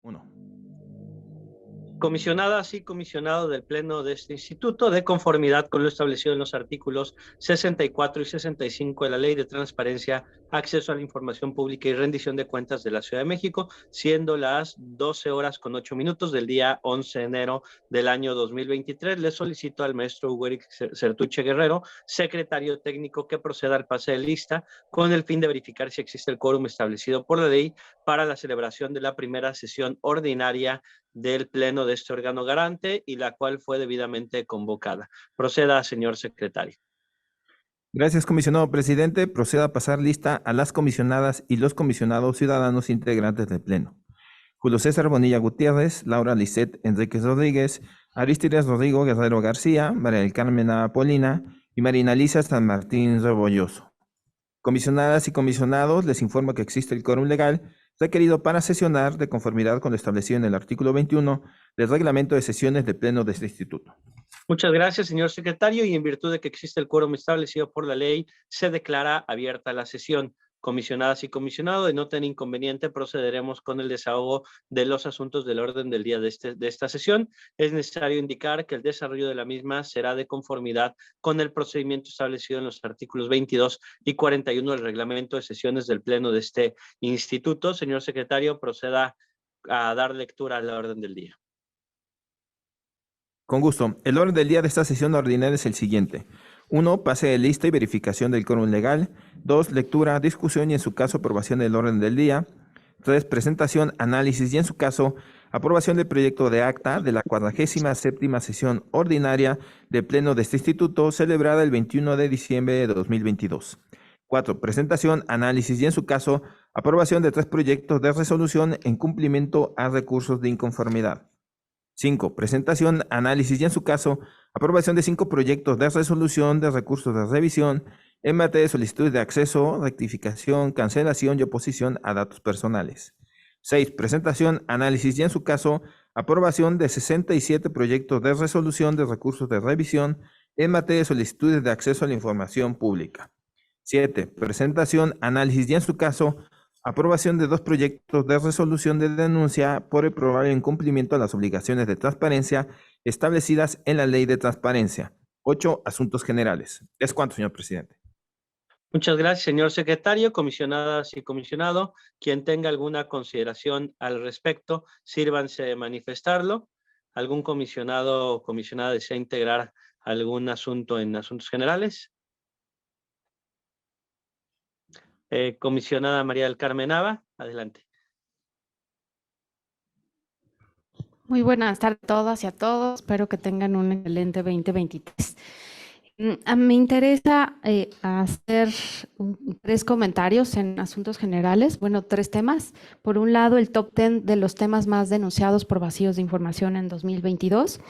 Uno. Comisionadas y comisionados del Pleno de este Instituto, de conformidad con lo establecido en los artículos 64 y 65 de la Ley de Transparencia, Acceso a la Información Pública y Rendición de Cuentas de la Ciudad de México, siendo las 12:08 del día 11 de enero del año 2023, le solicito al maestro Hugo Eric Sertuche Guerrero, secretario técnico, que proceda al pase de lista con el fin de verificar si existe el quórum establecido por la ley para la celebración de la primera sesión ordinaria del Pleno de este órgano garante y la cual fue debidamente convocada. Proceda, señor secretario. Gracias, comisionado presidente. Proceda a pasar lista a las comisionadas y los comisionados ciudadanos integrantes del Pleno. Julio César Bonilla Gutiérrez, Laura Lisset Enríquez Rodríguez, Arístides Rodrigo Guerrero García, María del Carmen Apolina y Marina Lisa San Martín Rebolloso. Comisionadas y comisionados, les informo que existe el quórum legal requerido para sesionar de conformidad con lo establecido en el artículo 21 del reglamento de sesiones del Pleno de este Instituto. Muchas gracias, señor secretario, y en virtud de que existe el quórum establecido por la ley, se declara abierta la sesión. Comisionadas y comisionados, de no tener inconveniente, procederemos con el desahogo de los asuntos del orden del día de esta sesión. Es necesario indicar que el desarrollo de la misma será de conformidad con el procedimiento establecido en los artículos 22 y 41 del reglamento de sesiones del Pleno de este Instituto. Señor secretario, proceda a dar lectura al orden del día. Con gusto. El orden del día de esta sesión ordinaria es el siguiente. 1. Pase de lista y verificación del quórum legal. 2. Lectura, discusión y en su caso aprobación del orden del día. 3. Presentación, análisis y en su caso aprobación del proyecto de acta de la 47ª sesión ordinaria del Pleno de este Instituto celebrada el 21 de diciembre de 2022. 4. Presentación, análisis y en su caso aprobación de 3 proyectos de resolución en cumplimiento a recursos de inconformidad. 5. Presentación, análisis y en su caso, aprobación de 5 proyectos de resolución de recursos de revisión en materia de solicitudes de acceso, rectificación, cancelación y oposición a datos personales. 6. Presentación, análisis y en su caso, aprobación de 67 proyectos de resolución de recursos de revisión en materia de solicitudes de acceso a la información pública. 7. Presentación, análisis y en su caso, aprobación de 2 proyectos de resolución de denuncia por el probable incumplimiento a las obligaciones de transparencia establecidas en la Ley de Transparencia. 8. Asuntos generales. Es cuanto, señor presidente. Muchas gracias, señor secretario. Comisionadas y comisionado, quien tenga alguna consideración al respecto, sírvanse de manifestarlo. ¿Algún comisionado o comisionada desea integrar algún asunto en asuntos generales? Comisionada María del Carmen Nava, adelante. Muy buenas tardes a todas y a todos. Espero que tengan un excelente 2023. Me interesa hacer 3 comentarios en asuntos generales. Bueno, 3 temas. Por un lado, el top 10 de los temas más denunciados por vacíos de información en 2022.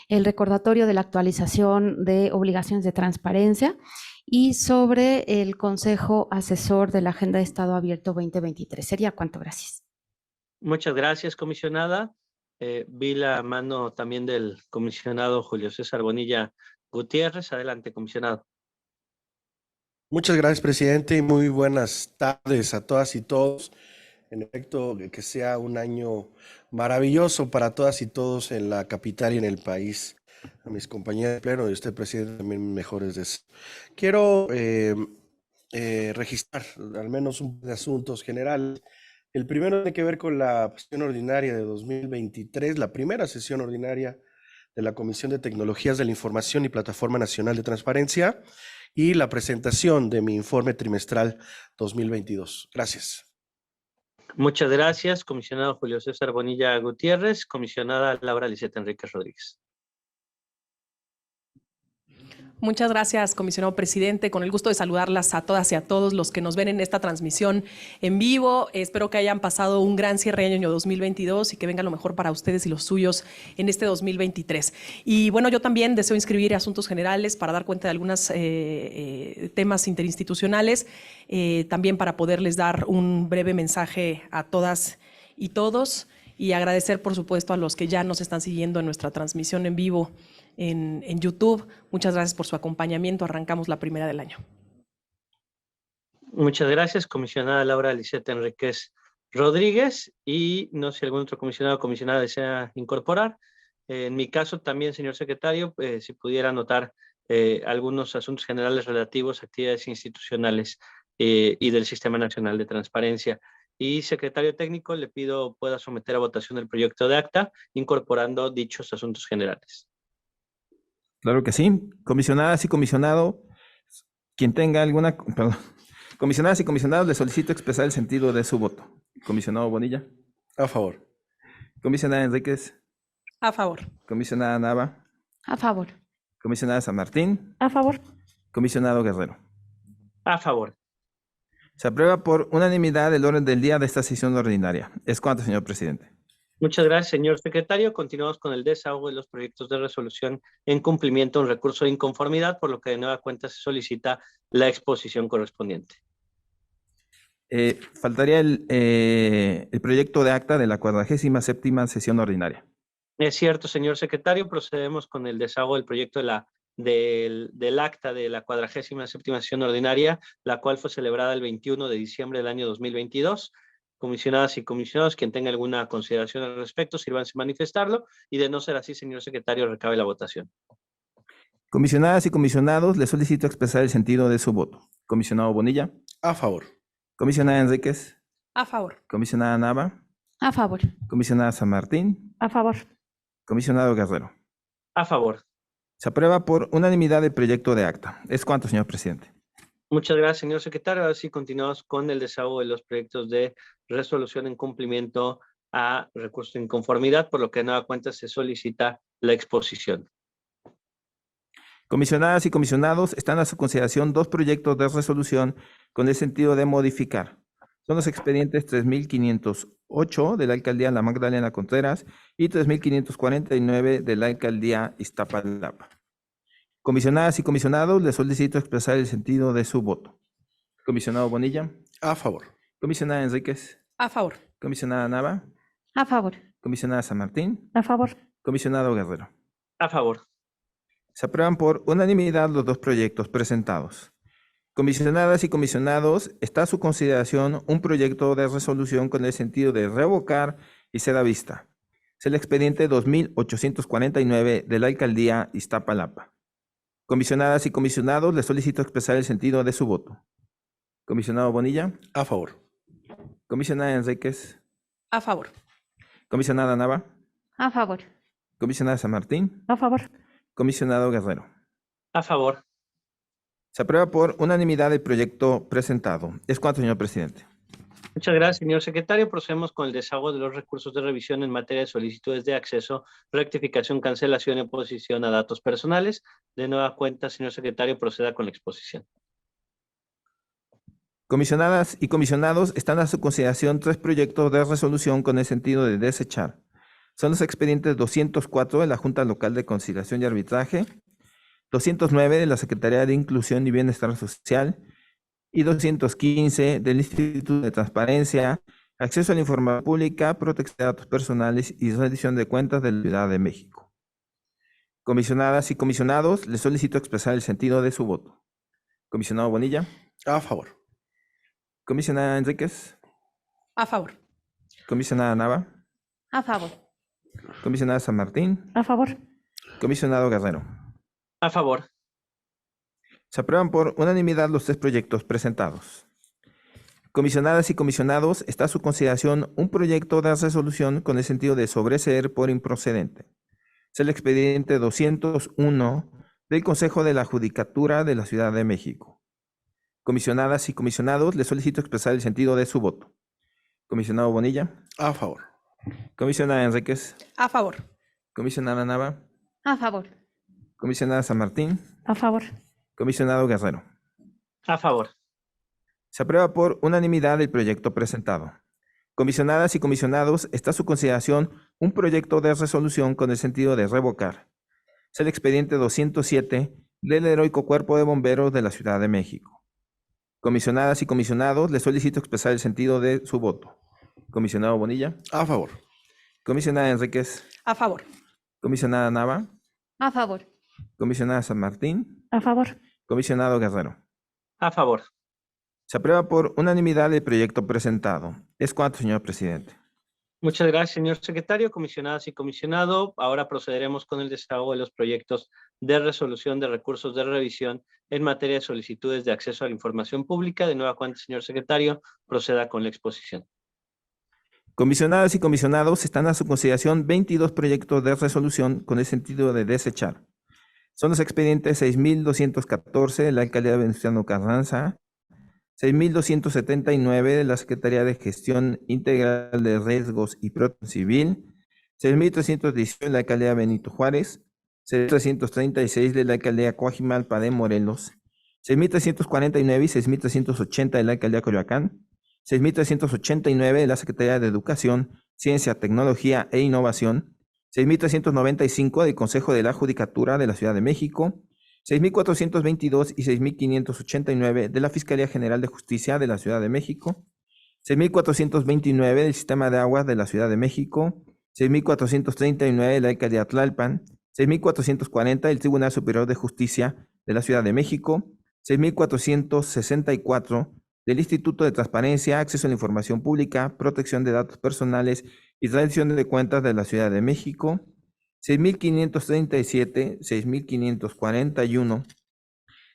El recordatorio de la actualización de obligaciones de transparencia y sobre el Consejo Asesor de la Agenda de Estado Abierto 2023. Sería cuanto. Gracias. Muchas gracias, comisionada. Vi la mano también del comisionado Julio César Bonilla Gutiérrez. Adelante, comisionado. Muchas gracias, presidente, y muy buenas tardes a todas y todos. En efecto, que sea un año maravilloso para todas y todos en la capital y en el país. A mis compañeros de pleno y a usted, presidente, también mejores deseos. Quiero registrar al menos un par de asuntos generales. El primero tiene que ver con la sesión ordinaria de 2023, la primera sesión ordinaria de la Comisión de Tecnologías de la Información y Plataforma Nacional de Transparencia y la presentación de mi informe trimestral 2022. Gracias. Muchas gracias, comisionado Julio César Bonilla Gutiérrez. Comisionada Laura Lisset Enríquez Rodríguez. Muchas gracias, comisionado presidente. Con el gusto de saludarlas a todas y a todos los que nos ven en esta transmisión en vivo. Espero que hayan pasado un gran cierre de año 2022 y que venga lo mejor para ustedes y los suyos en este 2023. Y bueno, yo también deseo inscribir asuntos generales para dar cuenta de algunos temas interinstitucionales, también para poderles dar un breve mensaje a todas y todos y agradecer, por supuesto, a los que ya nos están siguiendo en nuestra transmisión en vivo en YouTube. Muchas gracias por su acompañamiento. Arrancamos la primera del año. Muchas gracias, comisionada Laura Lisset Enríquez Rodríguez, y no sé si algún otro comisionado o comisionada desea incorporar. En mi caso también, señor secretario, si pudiera anotar algunos asuntos generales relativos a actividades institucionales y del Sistema Nacional de Transparencia. Y secretario técnico, le pido pueda someter a votación el proyecto de acta, incorporando dichos asuntos generales. Claro que sí. Comisionadas y comisionado, quien tenga alguna... Perdón. Comisionadas y comisionados, le solicito expresar el sentido de su voto. Comisionado Bonilla. A favor. Comisionada Enríquez. A favor. Comisionada Nava. A favor. Comisionada San Martín. A favor. Comisionado Guerrero. A favor. Se aprueba por unanimidad el orden del día de esta sesión ordinaria. Es cuanto, señor presidente. Muchas gracias, señor secretario. Continuamos con el desahogo de los proyectos de resolución en cumplimiento a un recurso de inconformidad, por lo que de nueva cuenta se solicita la exposición correspondiente. Faltaría el proyecto de acta de la 47ª sesión ordinaria. Es cierto, señor secretario. Procedemos con el desahogo del proyecto del acta de la 47ª sesión ordinaria, la cual fue celebrada el 21 de diciembre del año 2022. Comisionadas y comisionados, quien tenga alguna consideración al respecto, sírvanse a manifestarlo, y de no ser así, señor secretario, recabe la votación. Comisionadas y comisionados, le solicito expresar el sentido de su voto. Comisionado Bonilla. A favor. Comisionada Enríquez. A favor. Comisionada Nava. A favor. Comisionada San Martín. A favor. Comisionado Guerrero. A favor. Se aprueba por unanimidad el proyecto de acta. Es cuanto, señor presidente. Muchas gracias, señor secretario. Ahora sí continuamos con el desahogo de los proyectos de resolución en cumplimiento a recurso de inconformidad, por lo que de nueva cuenta se solicita la exposición. Comisionadas y comisionados, están a su consideración dos proyectos de resolución con el sentido de modificar. Son los expedientes 3508 de la Alcaldía La Magdalena Contreras y 3549 de la Alcaldía Iztapalapa. Comisionadas y comisionados, les solicito expresar el sentido de su voto. Comisionado Bonilla. A favor. Comisionada Enríquez. A favor. Comisionada Nava. A favor. Comisionada San Martín. A favor. Comisionado Guerrero. A favor. Se aprueban por unanimidad los dos proyectos presentados. Comisionadas y comisionados, está a su consideración un proyecto de resolución con el sentido de revocar y ser a vista. Es el expediente 2849 de la Alcaldía Iztapalapa. Comisionadas y comisionados, les solicito expresar el sentido de su voto. Comisionado Bonilla. A favor. Comisionada Enríquez. A favor. Comisionada Nava. A favor. Comisionada San Martín. A favor. Comisionado Guerrero. A favor. Se aprueba por unanimidad el proyecto presentado. Es cuanto, señor presidente. Muchas gracias, señor secretario. Procedemos con el desahogo de los recursos de revisión en materia de solicitudes de acceso, rectificación, cancelación y oposición a datos personales. De nueva cuenta, señor secretario, proceda con la exposición. Comisionadas y comisionados, están a su consideración tres proyectos de resolución con el sentido de desechar. Son los expedientes 204 de la Junta Local de Conciliación y Arbitraje, 209 de la Secretaría de Inclusión y Bienestar Social y 215 del Instituto de Transparencia, Acceso a la Información Pública, Protección de Datos Personales y Rendición de Cuentas de la Ciudad de México. Comisionadas y comisionados, les solicito expresar el sentido de su voto. Comisionado Bonilla. A favor. Comisionada Enríquez. A favor. Comisionada Nava. A favor. Comisionada San Martín. A favor. Comisionado Guerrero. A favor. Se aprueban por unanimidad los tres proyectos presentados. Comisionadas y comisionados, está a su consideración un proyecto de resolución con el sentido de sobreseer por improcedente. Es el expediente 201 del Consejo de la Judicatura de la Ciudad de México. Comisionadas y comisionados, les solicito expresar el sentido de su voto. Comisionado Bonilla. A favor. Comisionada Enríquez. A favor. Comisionada Nava. A favor. Comisionada San Martín. A favor. Comisionado Guerrero. A favor. Se aprueba por unanimidad el proyecto presentado. Comisionadas y comisionados, está a su consideración un proyecto de resolución con el sentido de revocar. Es el expediente 207 del Heroico Cuerpo de Bomberos de la Ciudad de México. Comisionadas y comisionados, les solicito expresar el sentido de su voto. Comisionado Bonilla. A favor. Comisionada Enríquez. A favor. Comisionada Nava. A favor. Comisionada San Martín. A favor. Comisionado Guerrero. A favor. Se aprueba por unanimidad el proyecto presentado. Es cuanto, señor presidente. Muchas gracias, señor secretario, comisionadas y comisionado. Ahora procederemos con el desahogo de los proyectos de resolución de recursos de revisión en materia de solicitudes de acceso a la información pública. De nueva cuenta, señor secretario, proceda con la exposición. Comisionadas y comisionados, están a su consideración 22 proyectos de resolución con el sentido de desechar. Son los expedientes 6.214 de la Alcaldía Venustiano Carranza, 6.279 de la Secretaría de Gestión Integral de Riesgos y Protección Civil, 6.318 de la Alcaldía Benito Juárez, 6.336 de la Alcaldía Coajimalpa de Morelos, 6.349 y 6.380 de la Alcaldía Coyoacán, 6.389 de la Secretaría de Educación, Ciencia, Tecnología e Innovación, 6.395 del Consejo de la Judicatura de la Ciudad de México, 6.422 y 6.589 de la Fiscalía General de Justicia de la Ciudad de México, 6.429 del Sistema de Aguas de la Ciudad de México, 6.439 de la Alcaldía Tlalpan, 6.440 del Tribunal Superior de Justicia de la Ciudad de México, 6.464 del Instituto de Transparencia, Acceso a la Información Pública, Protección de Datos Personales y Rendición de Cuentas de la Ciudad de México, 6.537, 6.541,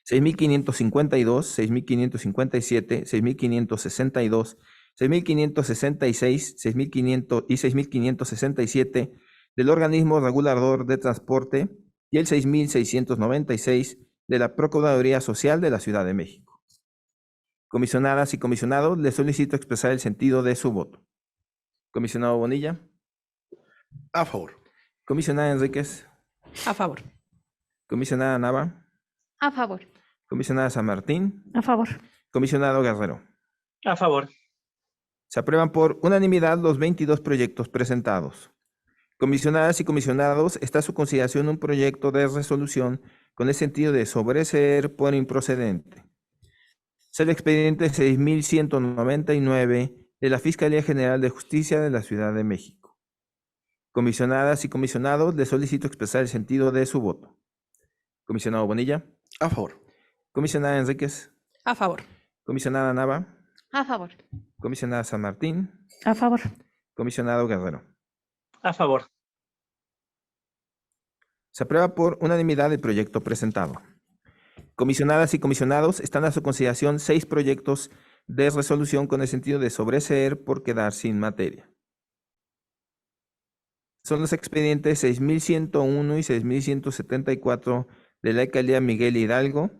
6.552, 6.557, 6.562, 6.566, 6.500 y 6.567 del Organismo Regulador de Transporte y el 6.696 de la Procuraduría Social de la Ciudad de México. Comisionadas y comisionados, les solicito expresar el sentido de su voto. Comisionado Bonilla. A favor. Comisionada Enríquez. A favor. Comisionada Nava. A favor. Comisionada San Martín. A favor. Comisionado Guerrero. A favor. Se aprueban por unanimidad los 22 proyectos presentados. Comisionadas y comisionados, está a su consideración un proyecto de resolución con el sentido de sobreseer por improcedente. Es el expediente 6.199 de la Fiscalía General de Justicia de la Ciudad de México. Comisionadas y comisionados, les solicito expresar el sentido de su voto. Comisionado Bonilla. A favor. Comisionada Enríquez. A favor. Comisionada Nava. A favor. Comisionada San Martín. A favor. Comisionado Guerrero. A favor. Se aprueba por unanimidad el proyecto presentado. Comisionadas y comisionados, están a su consideración 6 proyectos de resolución con el sentido de sobreseer por quedar sin materia. Son los expedientes 6.101 y 6.174 de la Alcaldía Miguel Hidalgo,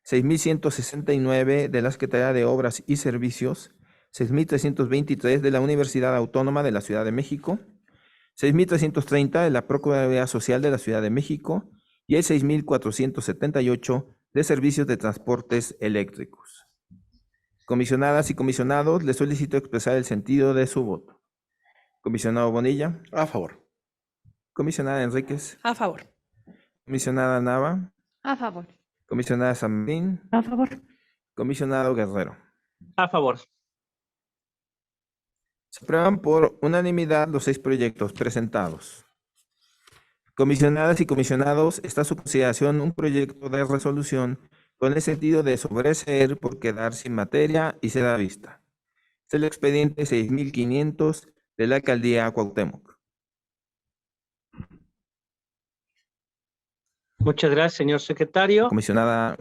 6.169 de la Secretaría de Obras y Servicios, 6.323 de la Universidad Autónoma de la Ciudad de México, 6.330 de la Procuraduría Social de la Ciudad de México y el 6.478 de Servicios de Transportes Eléctricos. Comisionadas y comisionados, les solicito expresar el sentido de su voto. Comisionado Bonilla. A favor. Comisionada Enríquez. A favor. Comisionada Nava. A favor. Comisionada San Martín. A favor. Comisionado Guerrero. A favor. Se aprueban por unanimidad los 6 proyectos presentados. Comisionadas y comisionados, está a su consideración un proyecto de resolución con el sentido de sobreseer por quedar sin materia y se da vista. Es el expediente 6.500 de la Alcaldía Cuauhtémoc. Muchas gracias, señor secretario. Comisionada.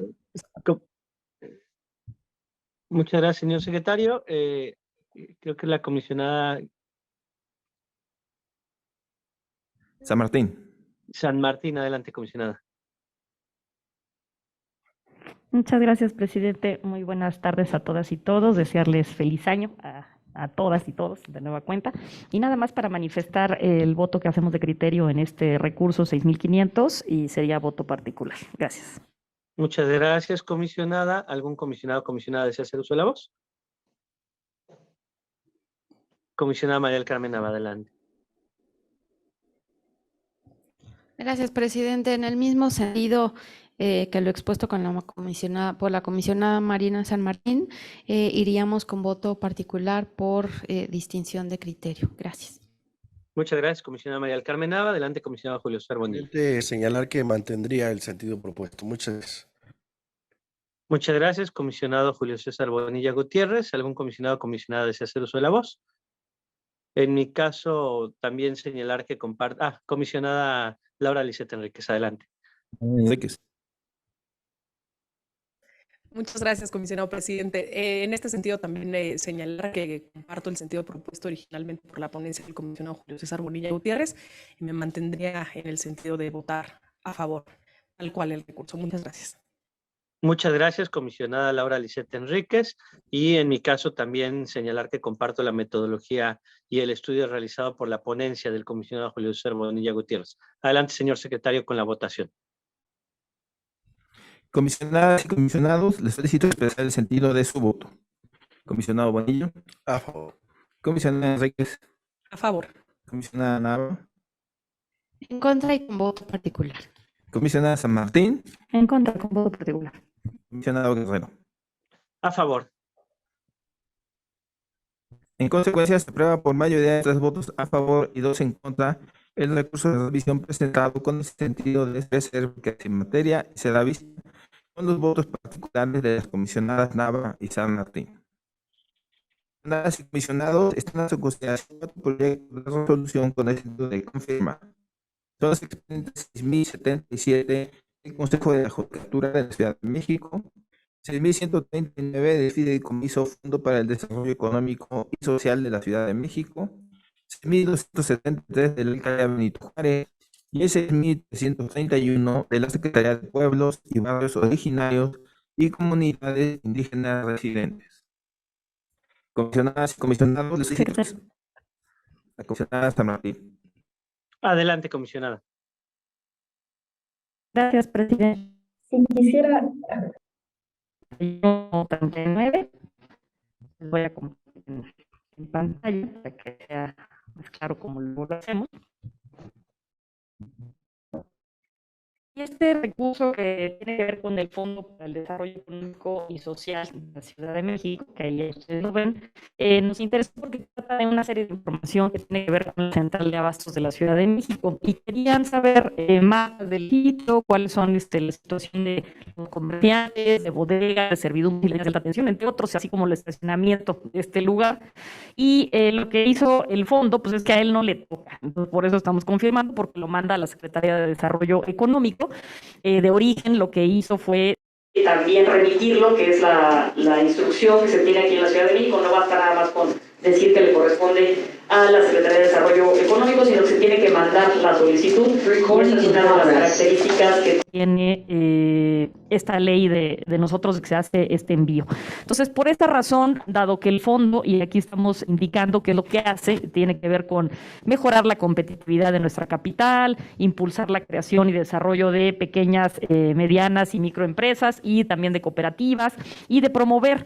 Muchas gracias, señor secretario. Creo que la comisionada San Martín. San Martín, adelante, comisionada. Muchas gracias, presidente. Muy buenas tardes a todas y todos. Desearles feliz año a todas y todos de nueva cuenta. Y nada más para manifestar el voto que hacemos de criterio en este recurso 6.500 y sería voto particular. Gracias. Muchas gracias, comisionada. ¿Algún comisionado o comisionada desea hacer uso de la voz? Comisionada María del Carmen Nava, adelante. Gracias, presidente. En el mismo sentido que lo expuesto con por la comisionada Marina San Martín, iríamos con voto particular por distinción de criterio. Gracias. Muchas gracias, comisionada María del Carmen Nava. Adelante, comisionado Julio César Bonilla. Señalar que mantendría el sentido propuesto. Muchas gracias. Muchas gracias, comisionado Julio César Bonilla Gutiérrez. ¿Algún comisionado o comisionada desea hacer uso de la voz? En mi caso, también señalar que comisionada Laura Lisette Enríquez, adelante. Enríquez. Muchas gracias, comisionado presidente. En este sentido, también señalar que comparto el sentido propuesto originalmente por la ponencia del comisionado Julio César Bonilla Gutiérrez y me mantendría en el sentido de votar a favor, tal cual el recurso. Muchas gracias. Muchas gracias, comisionada Laura Lisette Enríquez. Y en mi caso también señalar que comparto la metodología y el estudio realizado por la ponencia del comisionado Julio César Bonilla Gutiérrez. Adelante, señor secretario, con la votación. Comisionadas y comisionados, les solicito expresar el sentido de su voto. Comisionado Bonilla. A favor. Comisionada Enríquez. A favor. Comisionada Nava. En contra y con voto particular. Comisionada San Martín. En contra, con voto particular. Comisionado Guerrero. A favor. En consecuencia, se aprueba por mayoría de 3 votos a favor y 2 en contra el recurso de revisión presentado con el sentido de ser que sin materia y se da vista con los votos particulares de las comisionadas Nava y San Martín. Comisionadas y comisionados, están a su consideración 4 proyectos de resolución con el sentido de confirmar. Son los expedientes 6.077 del Consejo de la Judicatura de la Ciudad de México, 6.139 del Fideicomiso Fondo para el Desarrollo Económico y Social de la Ciudad de México, 6.273 de la Alcaldía Benito Juárez y el 6.331 de la Secretaría de Pueblos y Barrios Originarios y Comunidades Indígenas Residentes. Comisionadas y comisionados, les solicito la comisionada San Martín. Adelante, comisionada. Gracias, presidente. Si quisiera, 39. Les voy a compartir en pantalla para que sea más claro cómo lo hacemos. Y este recurso que tiene que ver con el Fondo para el Desarrollo Económico y Social de la Ciudad de México, que ahí ustedes lo ven, nos interesa porque trata de una serie de información que tiene que ver con la Central de Abastos de la Ciudad de México. Y querían saber más del sitio, cuáles son la situación de los comerciantes, de bodegas, de servidumbres de alta tensión, entre otros, así como el estacionamiento de este lugar. Y lo que hizo el fondo, pues es que a él no le toca. Entonces, por eso estamos confirmando, porque lo manda a la Secretaría de Desarrollo Económico. De origen, lo que hizo fue también remitirlo, que es la instrucción que se tiene aquí en la Ciudad de México. No basta nada más con decir que le corresponde a la Secretaría de Desarrollo Económico, sino que se tiene que mandar la solicitud. Esta es una de las características que tiene esta ley de nosotros, que se hace este envío. Entonces, por esta razón, dado que el fondo, y aquí estamos indicando que lo que hace, tiene que ver con mejorar la competitividad de nuestra capital, impulsar la creación y desarrollo de pequeñas, medianas y microempresas, y también de cooperativas, y de promover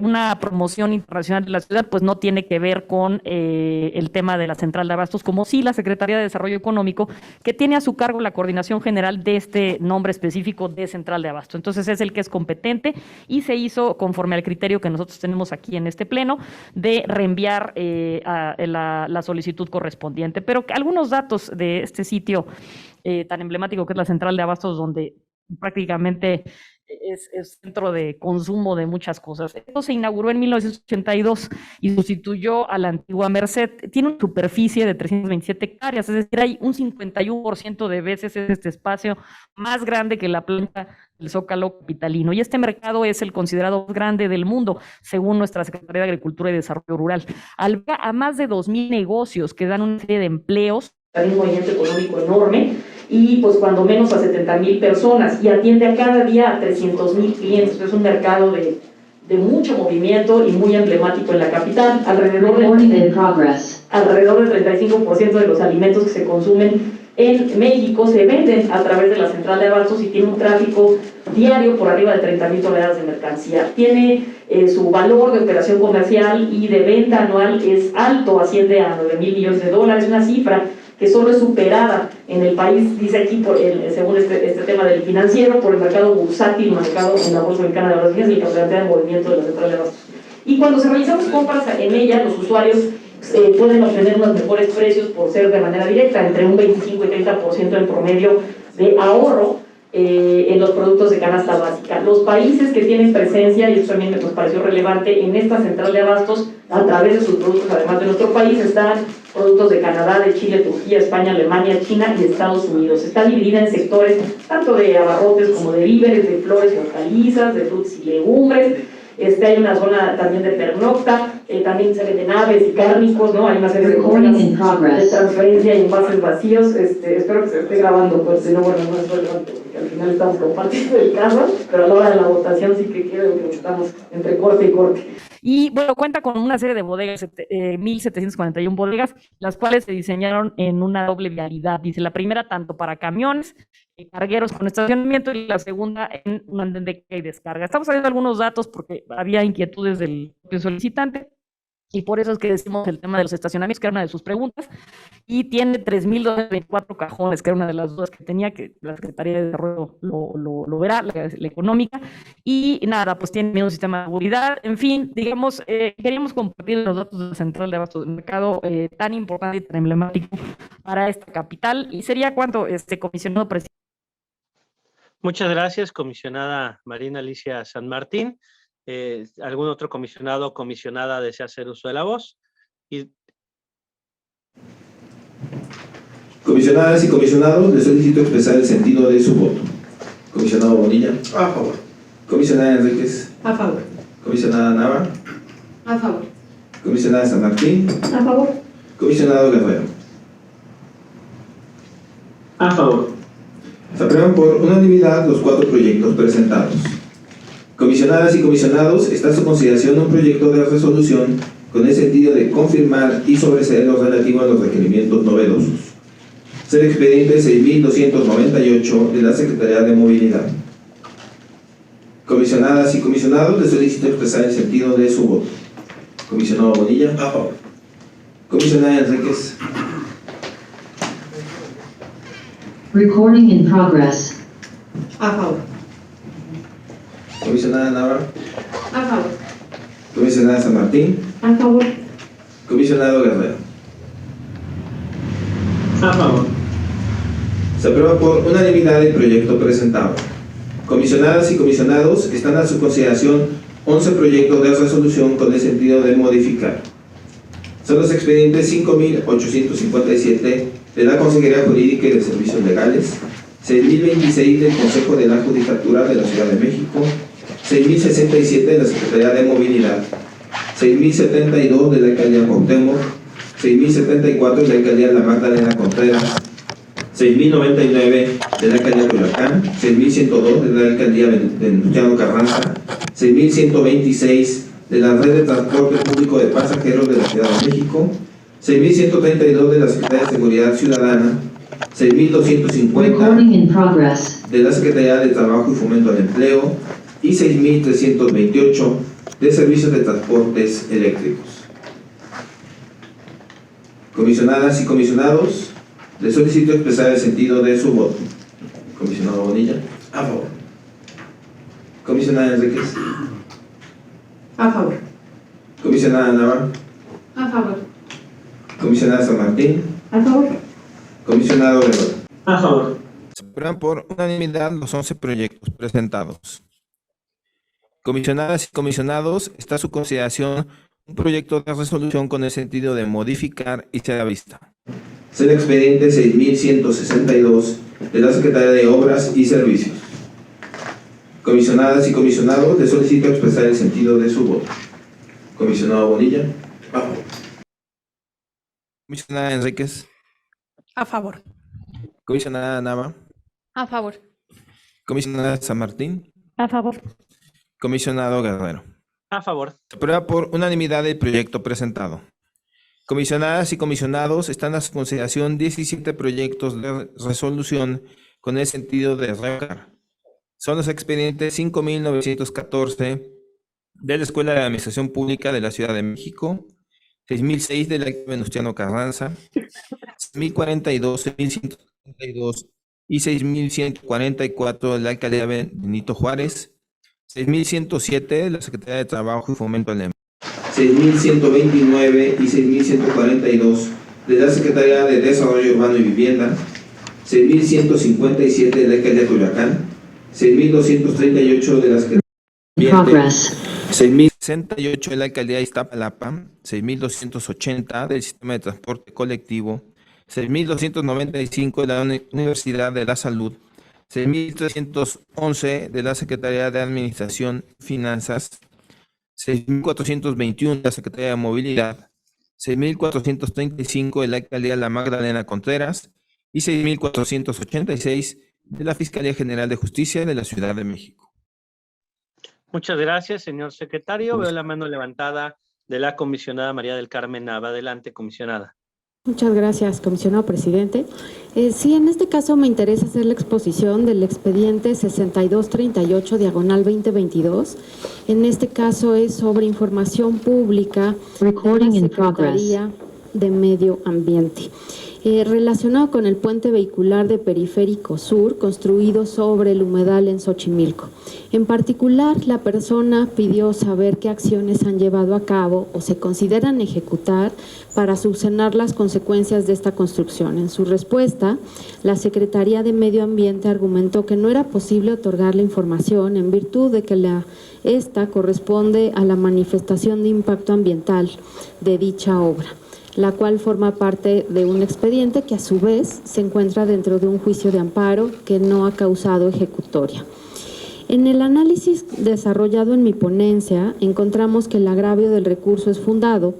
una promoción internacional de la ciudad, pues no tiene que ver con el tema de la Central de Abastos, como sí la Secretaría de Desarrollo Económico, que tiene a su cargo la coordinación general de este nombre específico de Central de Abasto. Entonces es el que es competente y se hizo conforme al criterio que nosotros tenemos aquí en este pleno de reenviar la solicitud correspondiente. Pero algunos datos de este sitio tan emblemático que es la Central de Abastos, donde prácticamente es centro de consumo de muchas cosas. Esto se inauguró en 1982 y sustituyó a la antigua Merced. Tiene una superficie de 327 hectáreas, es decir, hay un 51% de veces este espacio más grande que la planta del Zócalo capitalino. Y este mercado es el considerado más grande del mundo, según nuestra Secretaría de Agricultura y Desarrollo Rural. Alberga a más de 2,000 negocios que dan una serie de empleos. Hay un movimiento económico enorme y pues cuando menos a 70,000 personas y atiende a cada día a 300,000 clientes. Es un mercado de mucho movimiento y muy emblemático en la capital. Alrededor del 35% de los alimentos que se consumen en México se venden a través de la Central de Abastos y tiene un tráfico diario por arriba de 30,000 toneladas de mercancía. Tiene su valor de operación comercial y de venta anual es alto, asciende a $9,000 millones, una cifra que solo es superada en el país, dice aquí, según este tema del financiero, por el mercado bursátil manejado en la Bolsa Mexicana de Valores y el capital de movimiento de la Central de Abastos. Y cuando se realizamos compras en ella, los usuarios pueden obtener unos mejores precios por ser de manera directa, entre un 25 y 30% en promedio de ahorro en los productos de canasta básica. Los países que tienen presencia, y eso también nos pareció relevante, en esta central de abastos, a través de sus productos, además de nuestro país, están productos de Canadá, de Chile, Turquía, España, Alemania, China y Estados Unidos. Está dividida en sectores tanto de abarrotes como de víveres, de flores y hortalizas, de frutas y legumbres. Hay una zona también de pernocta, también se venden aves y cárnicos, ¿no? Hay una serie de bodegas de transferencia y envases vacíos. Espero que se esté grabando, pues si no, bueno, no es relevante, porque al final estamos compartiendo el caso, pero a la hora de la votación sí que quiero que estamos entre corte y corte. Y bueno, cuenta con una serie de bodegas, 1,741 bodegas, las cuales se diseñaron en una doble vialidad. Dice, la primera tanto para camiones, cargueros con estacionamiento, y la segunda en un andén de carga y descarga. Estamos sabiendo algunos datos porque había inquietudes del propio solicitante, y por eso es que decimos el tema de los estacionamientos, que era una de sus preguntas, y tiene 3,224 cajones, que era una de las dudas que tenía, que la Secretaría de Desarrollo lo verá, la económica, y nada, pues tiene un sistema de seguridad. En fin, digamos, queríamos compartir los datos de la Central de Abastos del Mercado, tan importante y tan emblemático para esta capital. Y sería cuánto, comisionado presidente. Muchas gracias, comisionada Marina Alicia San Martín. ¿Algún otro comisionado o comisionada desea hacer uso de la voz? Comisionadas y comisionados, les solicito expresar el sentido de su voto. Comisionado Bonilla. A favor. Comisionada Enríquez. A favor. Comisionada Nava. A favor. Comisionada San Martín. A favor. Comisionado Guerrero. A favor. Se aprueban por unanimidad los 4 proyectos presentados. Comisionadas y comisionados, está a su consideración un proyecto de resolución con el sentido de confirmar y sobreseer lo relativo a los requerimientos novedosos. Es el expediente 6.298 de la Secretaría de Movilidad. Comisionadas y comisionados, les solicito expresar el sentido de su voto. Comisionado Bonilla. A favor. Comisionada Enríquez. Recording in progress. A favor. Comisionada Nava. A favor. Comisionada San Martín. A favor. Comisionado Guerrero. A favor. Se aprueba por unanimidad el proyecto presentado. Comisionadas y comisionados, están a su consideración 11 proyectos de resolución con el sentido de modificar. Son los expedientes 5.857 de la Consejería Jurídica y de Servicios Legales, 6.026 del Consejo de la Judicatura de la Ciudad de México, 6.067 de la Secretaría de Movilidad, 6.072 de la Alcaldía Cuauhtémoc, 6.074 de la Alcaldía La Magdalena Contreras, 6.099 de la Alcaldía Culiacán, 6.102 de la Alcaldía Venustiano Carranza, 6.126 de la Red de Transporte Público de Pasajeros de la Ciudad de México, 6.132 de la Secretaría de Seguridad Ciudadana, 6.250 de la Secretaría de Trabajo y Fomento al Empleo y 6.328 de Servicios de Transportes Eléctricos. Comisionadas y comisionados, les solicito expresar el sentido de su voto. Comisionado Bonilla. A favor. Comisionada Enríquez. A favor. Comisionada Nava. A favor. Comisionada San Martín. A favor. Comisionado Guerrero. A favor. Se aprueban por unanimidad los 11 proyectos presentados. Comisionadas y comisionados, está a su consideración un proyecto de resolución con el sentido de modificar y ser a vista. Es el expediente 6.162 de la Secretaría de Obras y Servicios. Comisionadas y comisionados, les solicito expresar el sentido de su voto. Comisionado Bonilla. A favor. Comisionada Enríquez. A favor. Comisionada Nava. A favor. Comisionada San Martín. A favor. Comisionado Guerrero. A favor. Se aprueba por unanimidad el proyecto presentado. Comisionadas y comisionados, están a su consideración 17 proyectos de resolución con el sentido de revocar. Son los expedientes 5.914 de la Escuela de Administración Pública de la Ciudad de México, 6.006 de la Venustiano Carranza, 6.042, 6.132 y 6.144 de la Alcaldía Benito Juárez, 6.107 de la Secretaría de Trabajo y Fomento al Empleo, 6.129 y 6.142 de la Secretaría de Desarrollo Urbano y Vivienda, 6.157 de la alcaldía Coyoacán, 6.238 de la Secretaría de Ambiente, Progress. 6.068 de la alcaldía Iztapalapa, 6.280 del sistema de transporte colectivo, 6.295 de la Universidad de la Salud, 6.311 de la Secretaría de Administración y Finanzas, 6.421 de la Secretaría de Movilidad, 6.435 de la alcaldía La Magdalena Contreras y 6.486 de la Fiscalía General de Justicia de la Ciudad de México. Muchas gracias, señor secretario. Veo la mano levantada de la comisionada María del Carmen Nava. Adelante, comisionada. Muchas gracias, comisionado presidente. Sí, en este caso me interesa hacer la exposición del expediente 6238/2022. En este caso es sobre información pública de Recording la in progress. Secretaría de Medio Ambiente. Relacionado con el puente vehicular de Periférico Sur construido sobre el humedal en Xochimilco. En particular, la persona pidió saber qué acciones han llevado a cabo o se consideran ejecutar para subsanar las consecuencias de esta construcción. En su respuesta, la Secretaría de Medio Ambiente argumentó que no era posible otorgar la información en virtud de que esta corresponde a la manifestación de impacto ambiental de dicha obra, la cual forma parte de un expediente que a su vez se encuentra dentro de un juicio de amparo que no ha causado ejecutoria. En el análisis desarrollado en mi ponencia, encontramos que el agravio del recurso es fundado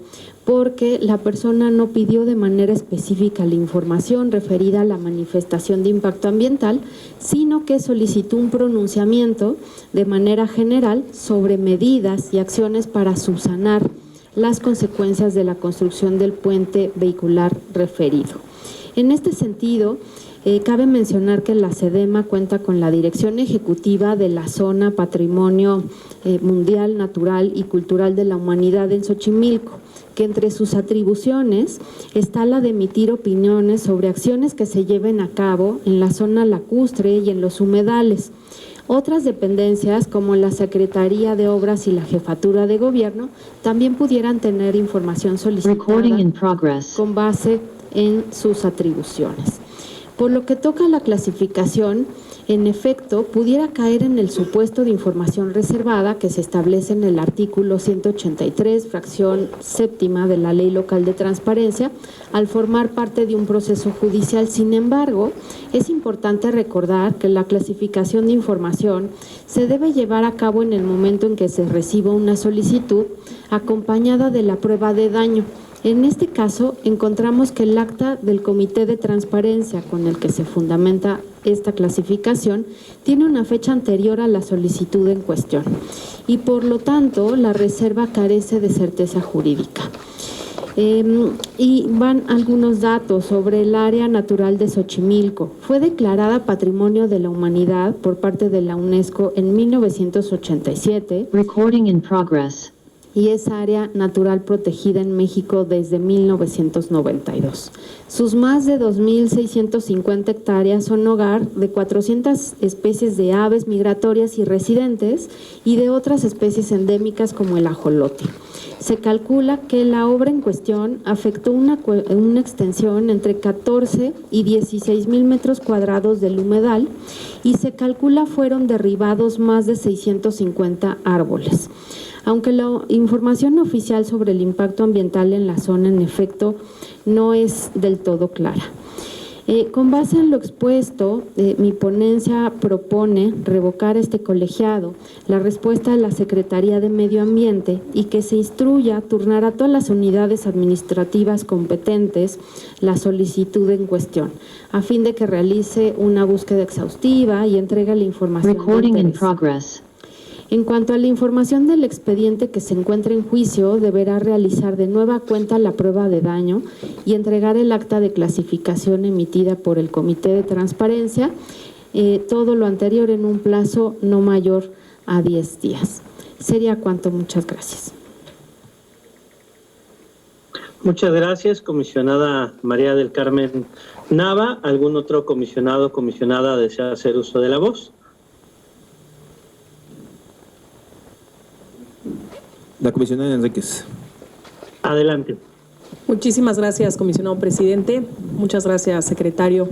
porque la persona no pidió de manera específica la información referida a la manifestación de impacto ambiental, sino que solicitó un pronunciamiento de manera general sobre medidas y acciones para subsanar las consecuencias de la construcción del puente vehicular referido. En este sentido, cabe mencionar que la SEDEMA cuenta con la dirección ejecutiva de la zona Patrimonio Mundial, Natural y Cultural de la Humanidad en Xochimilco, que entre sus atribuciones está la de emitir opiniones sobre acciones que se lleven a cabo en la zona lacustre y en los humedales. Otras dependencias, como la Secretaría de Obras y la Jefatura de Gobierno, también pudieran tener información solicitada con base en sus atribuciones. Por lo que toca a la clasificación, en efecto, pudiera caer en el supuesto de información reservada que se establece en el artículo 183, fracción séptima de la Ley Local de Transparencia, al formar parte de un proceso judicial. Sin embargo, es importante recordar que la clasificación de información se debe llevar a cabo en el momento en que se reciba una solicitud acompañada de la prueba de daño. En este caso, encontramos que el acta del Comité de Transparencia con el que se fundamenta esta clasificación tiene una fecha anterior a la solicitud en cuestión y por lo tanto la reserva carece de certeza jurídica. Y van algunos datos sobre el área natural de Xochimilco. Fue declarada Patrimonio de la Humanidad por parte de la UNESCO en 1987. Recording in progress. Y es área natural protegida en México desde 1992. Sus más de 2.650 hectáreas son hogar de 400 especies de aves migratorias y residentes y de otras especies endémicas como el ajolote. Se calcula que la obra en cuestión afectó una extensión entre 14 y 16,000 metros cuadrados del humedal y se calcula fueron derribados más de 650 árboles. Aunque la información oficial sobre el impacto ambiental en la zona, en efecto, no es del todo clara. Con base en lo expuesto, mi ponencia propone revocar este colegiado, la respuesta de la Secretaría de Medio Ambiente y que se instruya turnar a todas las unidades administrativas competentes la solicitud en cuestión, a fin de que realice una búsqueda exhaustiva y entregue la información. Recording in progress. En cuanto a la información del expediente que se encuentra en juicio, deberá realizar de nueva cuenta la prueba de daño y entregar el acta de clasificación emitida por el Comité de Transparencia, todo lo anterior en un plazo no mayor a 10 días. Sería cuanto. Muchas gracias. Muchas gracias, comisionada María del Carmen Nava. ¿Algún otro comisionado o comisionada desea hacer uso de la voz? La comisionada Enríquez. Adelante. Muchísimas gracias, comisionado presidente. Muchas gracias, secretario.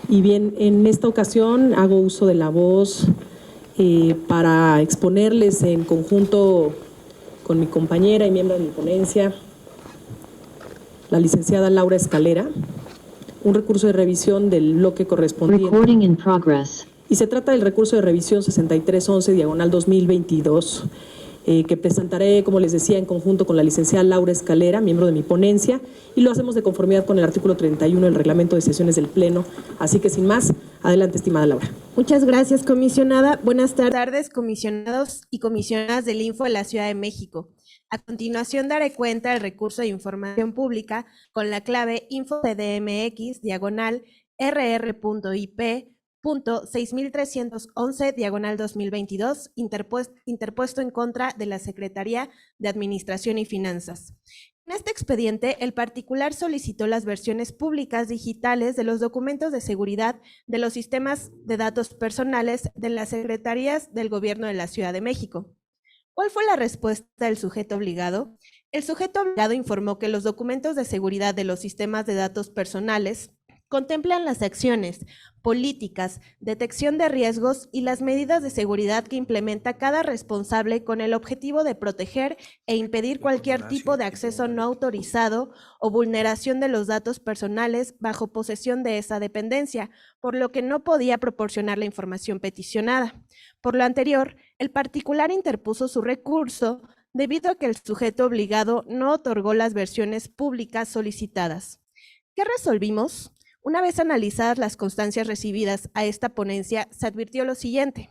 Y bien, en esta ocasión hago uso de la voz para exponerles en conjunto con mi compañera y miembro de mi ponencia, la licenciada Laura Escalera, un recurso de revisión del bloque correspondiente. Recording in progress. Y se trata del recurso de revisión 6311/2022, que presentaré, como les decía, en conjunto con la licenciada Laura Escalera, miembro de mi ponencia, y lo hacemos de conformidad con el artículo 31 del reglamento de sesiones del Pleno. Así que, sin más, adelante, estimada Laura. Muchas gracias, comisionada. Buenas tardes, comisionados y comisionadas del Info de la Ciudad de México. A continuación daré cuenta del recurso de información pública con la clave info-cdmx/RR.IP.6311/2022, interpuesto en contra de la Secretaría de Administración y Finanzas. En este expediente, el particular solicitó las versiones públicas digitales de los documentos de seguridad de los sistemas de datos personales de las secretarías del Gobierno de la Ciudad de México. ¿Cuál fue la respuesta del sujeto obligado? El sujeto obligado informó que los documentos de seguridad de los sistemas de datos personales contemplan las acciones, políticas, detección de riesgos y las medidas de seguridad que implementa cada responsable con el objetivo de proteger e impedir cualquier tipo de acceso no autorizado o vulneración de los datos personales bajo posesión de esa dependencia, por lo que no podía proporcionar la información peticionada. Por lo anterior, el particular interpuso su recurso debido a que el sujeto obligado no otorgó las versiones públicas solicitadas. ¿Qué resolvimos? Una vez analizadas las constancias recibidas a esta ponencia, se advirtió lo siguiente.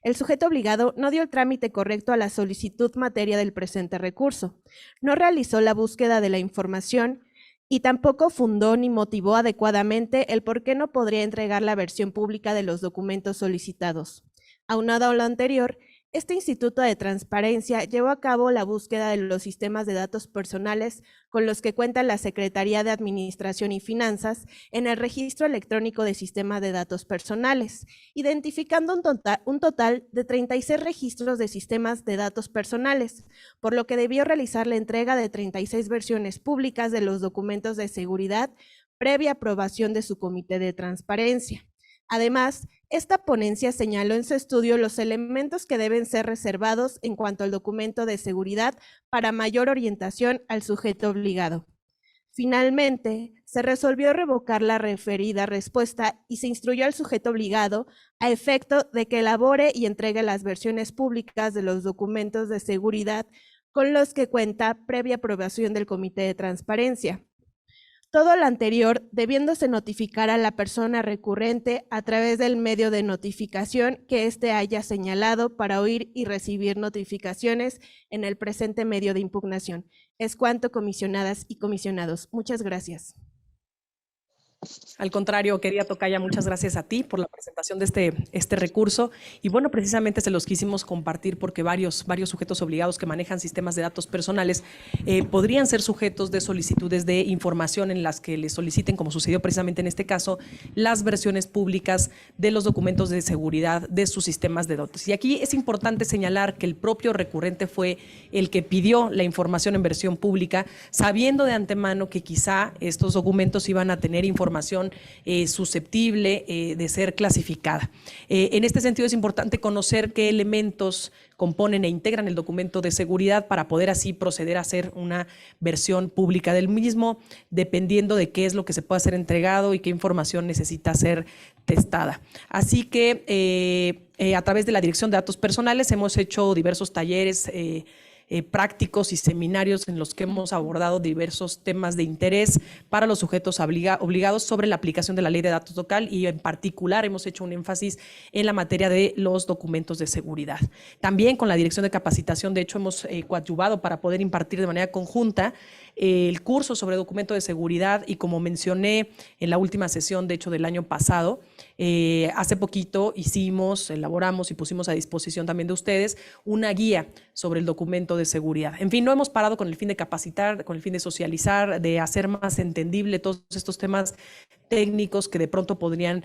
El sujeto obligado no dio el trámite correcto a la solicitud materia del presente recurso, no realizó la búsqueda de la información y tampoco fundó ni motivó adecuadamente el por qué no podría entregar la versión pública de los documentos solicitados. Aunado a lo anterior, este Instituto de Transparencia llevó a cabo la búsqueda de los sistemas de datos personales con los que cuenta la Secretaría de Administración y Finanzas en el Registro Electrónico de Sistemas de Datos Personales, identificando un total de 36 registros de sistemas de datos personales, por lo que debió realizar la entrega de 36 versiones públicas de los documentos de seguridad previa aprobación de su Comité de Transparencia. Además, esta ponencia señaló en su estudio los elementos que deben ser reservados en cuanto al documento de seguridad para mayor orientación al sujeto obligado. Finalmente, se resolvió revocar la referida respuesta y se instruyó al sujeto obligado a efecto de que elabore y entregue las versiones públicas de los documentos de seguridad con los que cuenta previa aprobación del Comité de Transparencia. Todo lo anterior debiéndose notificar a la persona recurrente a través del medio de notificación que éste haya señalado para oír y recibir notificaciones en el presente medio de impugnación. Es cuanto, comisionadas y comisionados. Muchas gracias. Al contrario, querida tocaya, muchas gracias a ti por la presentación de este recurso. Y bueno, precisamente se los quisimos compartir porque varios sujetos obligados que manejan sistemas de datos personales podrían ser sujetos de solicitudes de información en las que les soliciten, como sucedió precisamente en este caso, las versiones públicas de los documentos de seguridad de sus sistemas de datos. Y aquí es importante señalar que el propio recurrente fue el que pidió la información en versión pública, sabiendo de antemano que quizá estos documentos iban a tener información susceptible de ser clasificada. En este sentido es importante conocer qué elementos componen e integran el documento de seguridad para poder así proceder a hacer una versión pública del mismo, dependiendo de qué es lo que se pueda ser entregado y qué información necesita ser testada. Así que a través de la Dirección de Datos Personales hemos hecho diversos talleres prácticos y seminarios en los que hemos abordado diversos temas de interés para los sujetos obligados sobre la aplicación de la Ley de Datos Local y en particular hemos hecho un énfasis en la materia de los documentos de seguridad. También con la Dirección de Capacitación, de hecho, hemos coadyuvado para poder impartir de manera conjunta el curso sobre documento de seguridad y como mencioné en la última sesión, de hecho, del año pasado, hace poquito elaboramos y pusimos a disposición también de ustedes una guía sobre el documento de seguridad. En fin, no hemos parado con el fin de capacitar, con el fin de socializar, de hacer más entendible todos estos temas técnicos que de pronto podrían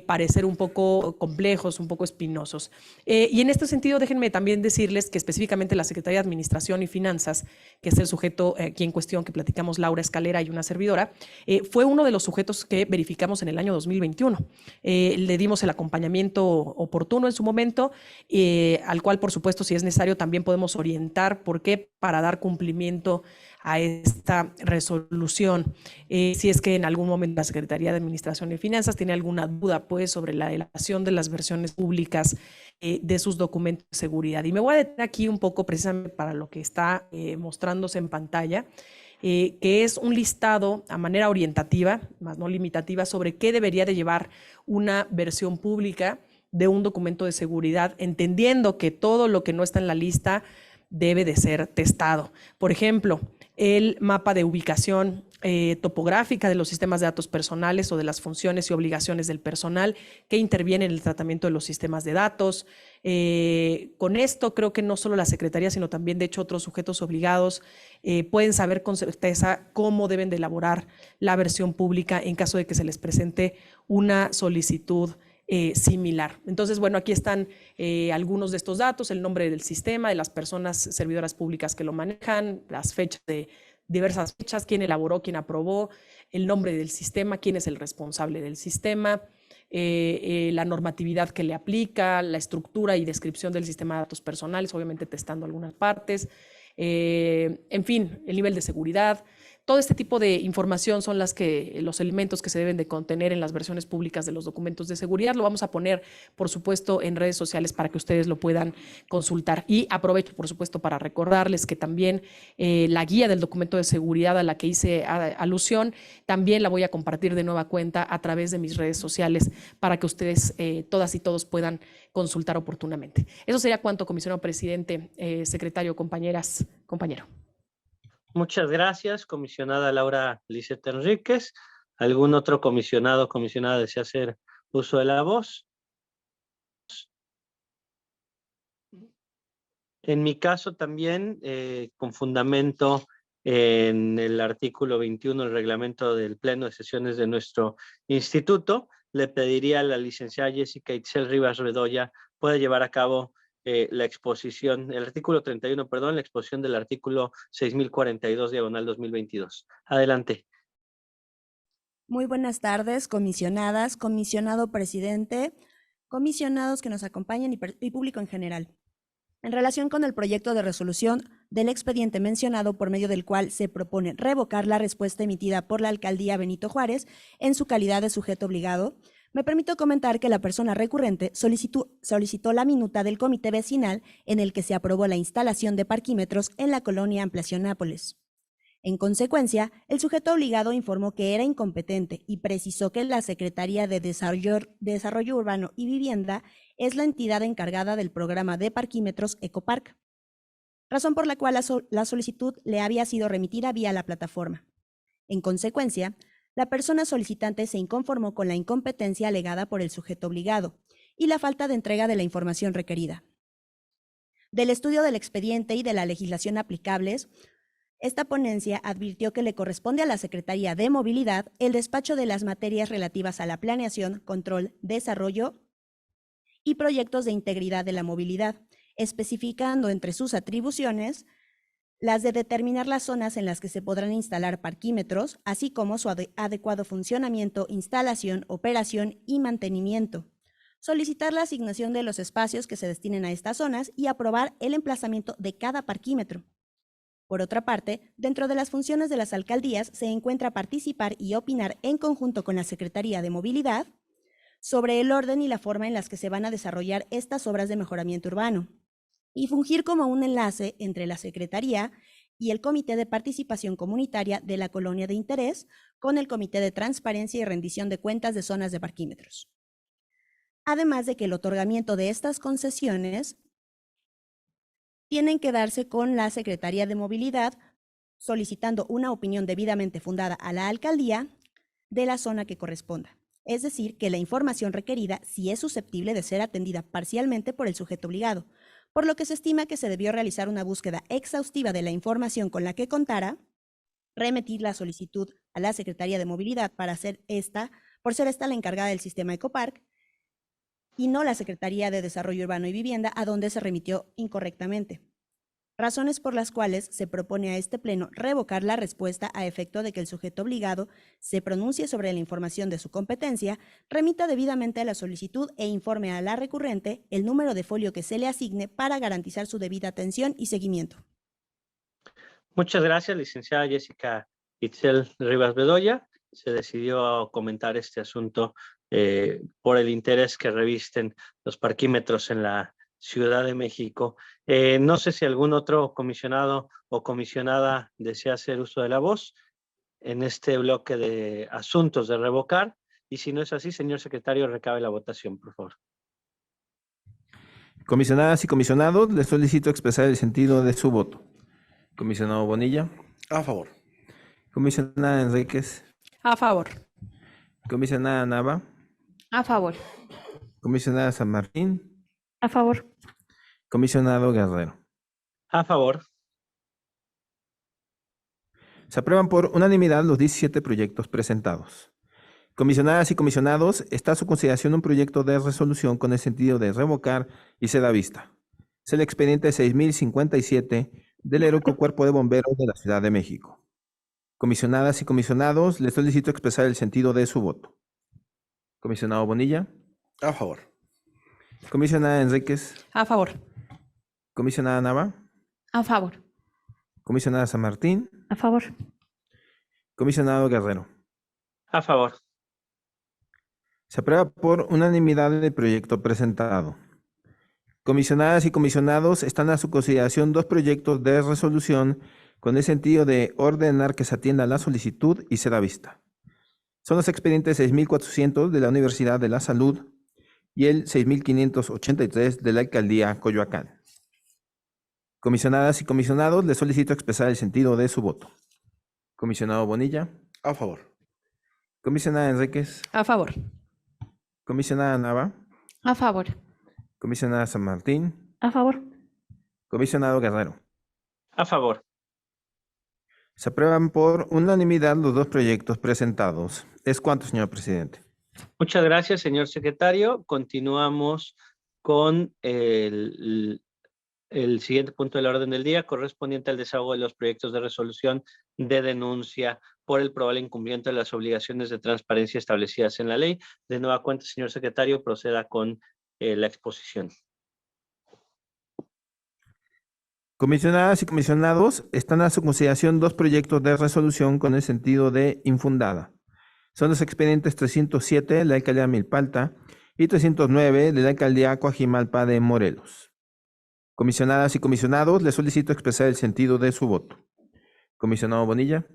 parecer un poco complejos, un poco espinosos. Y en este sentido, déjenme también decirles que específicamente la Secretaría de Administración y Finanzas, que es el sujeto aquí en cuestión que platicamos Laura Escalera y una servidora, fue uno de los sujetos que verificamos en el año 2021. Le dimos el acompañamiento oportuno en su momento, al cual, por supuesto, si es necesario, también podemos orientar por qué para dar cumplimiento a esta resolución. Si es que en algún momento la Secretaría de Administración y Finanzas tiene alguna duda pues, sobre la elaboración de las versiones públicas de sus documentos de seguridad. Y me voy a detener aquí un poco precisamente para lo que está mostrándose en pantalla, que es un listado a manera orientativa, más no limitativa, sobre qué debería de llevar una versión pública de un documento de seguridad, entendiendo que todo lo que no está en la lista debe de ser testado. Por ejemplo, el mapa de ubicación topográfica de los sistemas de datos personales o de las funciones y obligaciones del personal que interviene en el tratamiento de los sistemas de datos. Con esto creo que no solo la Secretaría, sino también de hecho otros sujetos obligados pueden saber con certeza cómo deben de elaborar la versión pública en caso de que se les presente una solicitud similar. Entonces, bueno, aquí están algunos de estos datos, el nombre del sistema, de las personas servidoras públicas que lo manejan, las fechas de diversas fechas, quién elaboró, quién aprobó, el nombre del sistema, quién es el responsable del sistema, la normatividad que le aplica, la estructura y descripción del sistema de datos personales, obviamente testando algunas partes, en fin, el nivel de seguridad. Todo este tipo de información son los elementos que se deben de contener en las versiones públicas de los documentos de seguridad. Lo vamos a poner, por supuesto, en redes sociales para que ustedes lo puedan consultar. Y aprovecho, por supuesto, para recordarles que también la guía del documento de seguridad a la que hice alusión, también la voy a compartir de nueva cuenta a través de mis redes sociales para que ustedes, todas y todos, puedan consultar oportunamente. Eso sería cuanto, comisionado presidente, secretario, compañeras, compañero. Muchas gracias, comisionada Laura Lisset Enríquez. ¿Algún otro comisionado o comisionada desea hacer uso de la voz? En mi caso también, con fundamento en el artículo 21 del reglamento del Pleno de Sesiones de nuestro instituto, le pediría a la licenciada Jessica Itzel Rivas Bedoya pueda llevar a cabo la exposición, el artículo 31, perdón, la exposición del artículo 6042/2022. Adelante. Muy buenas tardes, comisionadas, comisionado presidente, comisionados que nos acompañan y público en general. En relación con el proyecto de resolución del expediente mencionado por medio del cual se propone revocar la respuesta emitida por la Alcaldía Benito Juárez en su calidad de sujeto obligado, me permito comentar que la persona recurrente solicitó la minuta del comité vecinal en el que se aprobó la instalación de parquímetros en la colonia Ampliación Nápoles. En consecuencia, el sujeto obligado informó que era incompetente y precisó que la Secretaría de Desarrollo Urbano y Vivienda es la entidad encargada del programa de parquímetros Ecopark, razón por la cual la solicitud le había sido remitida vía la plataforma. En consecuencia, la persona solicitante se inconformó con la incompetencia alegada por el sujeto obligado y la falta de entrega de la información requerida. Del estudio del expediente y de la legislación aplicables, esta ponencia advirtió que le corresponde a la Secretaría de Movilidad el despacho de las materias relativas a la planeación, control, desarrollo y proyectos de integridad de la movilidad, especificando entre sus atribuciones las de determinar las zonas en las que se podrán instalar parquímetros, así como su adecuado funcionamiento, instalación, operación y mantenimiento, solicitar la asignación de los espacios que se destinen a estas zonas y aprobar el emplazamiento de cada parquímetro. Por otra parte, dentro de las funciones de las alcaldías se encuentra participar y opinar en conjunto con la Secretaría de Movilidad sobre el orden y la forma en las que se van a desarrollar estas obras de mejoramiento urbano, y fungir como un enlace entre la Secretaría y el Comité de Participación Comunitaria de la Colonia de Interés con el Comité de Transparencia y Rendición de Cuentas de Zonas de Parquímetros. Además de que el otorgamiento de estas concesiones tienen que darse con la Secretaría de Movilidad, solicitando una opinión debidamente fundada a la alcaldía de la zona que corresponda. Es decir, que la información requerida sí es susceptible de ser atendida parcialmente por el sujeto obligado, por lo que se estima que se debió realizar una búsqueda exhaustiva de la información con la que contara, remitir la solicitud a la Secretaría de Movilidad para hacer esta por ser esta la encargada del sistema Ecopark y no la Secretaría de Desarrollo Urbano y Vivienda, a donde se remitió incorrectamente. Razones por las cuales se propone a este pleno revocar la respuesta a efecto de que el sujeto obligado se pronuncie sobre la información de su competencia, remita debidamente a la solicitud e informe a la recurrente el número de folio que se le asigne para garantizar su debida atención y seguimiento. Muchas gracias, licenciada Jessica Itzel Rivas Bedoya. Se decidió comentar este asunto por el interés que revisten los parquímetros en la Ciudad de México. No sé si algún otro comisionado o comisionada desea hacer uso de la voz en este bloque de asuntos de revocar, y si no es así, señor secretario, recabe la votación, por favor. Comisionadas y comisionados, les solicito expresar el sentido de su voto. Comisionado Bonilla. A favor. Comisionada Enríquez. A favor. Comisionada Nava. A favor. Comisionada San Martín. A favor. Comisionado Guerrero. A favor. Se aprueban por unanimidad los 17 proyectos presentados. Comisionadas y comisionados, está a su consideración un proyecto de resolución con el sentido de revocar y se da vista. Es el expediente 6057 del Heroico Cuerpo de Bomberos de la Ciudad de México. Comisionadas y comisionados, les solicito expresar el sentido de su voto. Comisionado Bonilla. A favor. Comisionada Enríquez. A favor. Comisionada Nava. A favor. Comisionada San Martín. A favor. Comisionado Guerrero. A favor. Se aprueba por unanimidad el proyecto presentado. Comisionadas y comisionados, están a su consideración dos proyectos de resolución con el sentido de ordenar que se atienda la solicitud y se da vista. Son los expedientes 6400 de la Universidad de la Salud y el 6583 de la Alcaldía Coyoacán. Comisionadas y comisionados, les solicito expresar el sentido de su voto. Comisionado Bonilla. A favor. Comisionada Enríquez. A favor. Comisionada Nava. A favor. Comisionada San Martín. A favor. Comisionado Guerrero. A favor. Se aprueban por unanimidad los dos proyectos presentados. ¿Es cuánto, señor presidente? Muchas gracias, señor secretario. Continuamos con el siguiente punto de la orden del día, correspondiente al desahogo de los proyectos de resolución de denuncia por el probable incumplimiento de las obligaciones de transparencia establecidas en la ley. De nueva cuenta, señor secretario, proceda con la exposición. Comisionadas y comisionados, están a su consideración dos proyectos de resolución con el sentido de infundada. Son los expedientes 307 de la Alcaldía Milpalta y 309 de la Alcaldía Coajimalpa de Morelos. Comisionadas y comisionados, les solicito expresar el sentido de su voto. Comisionado Bonilla.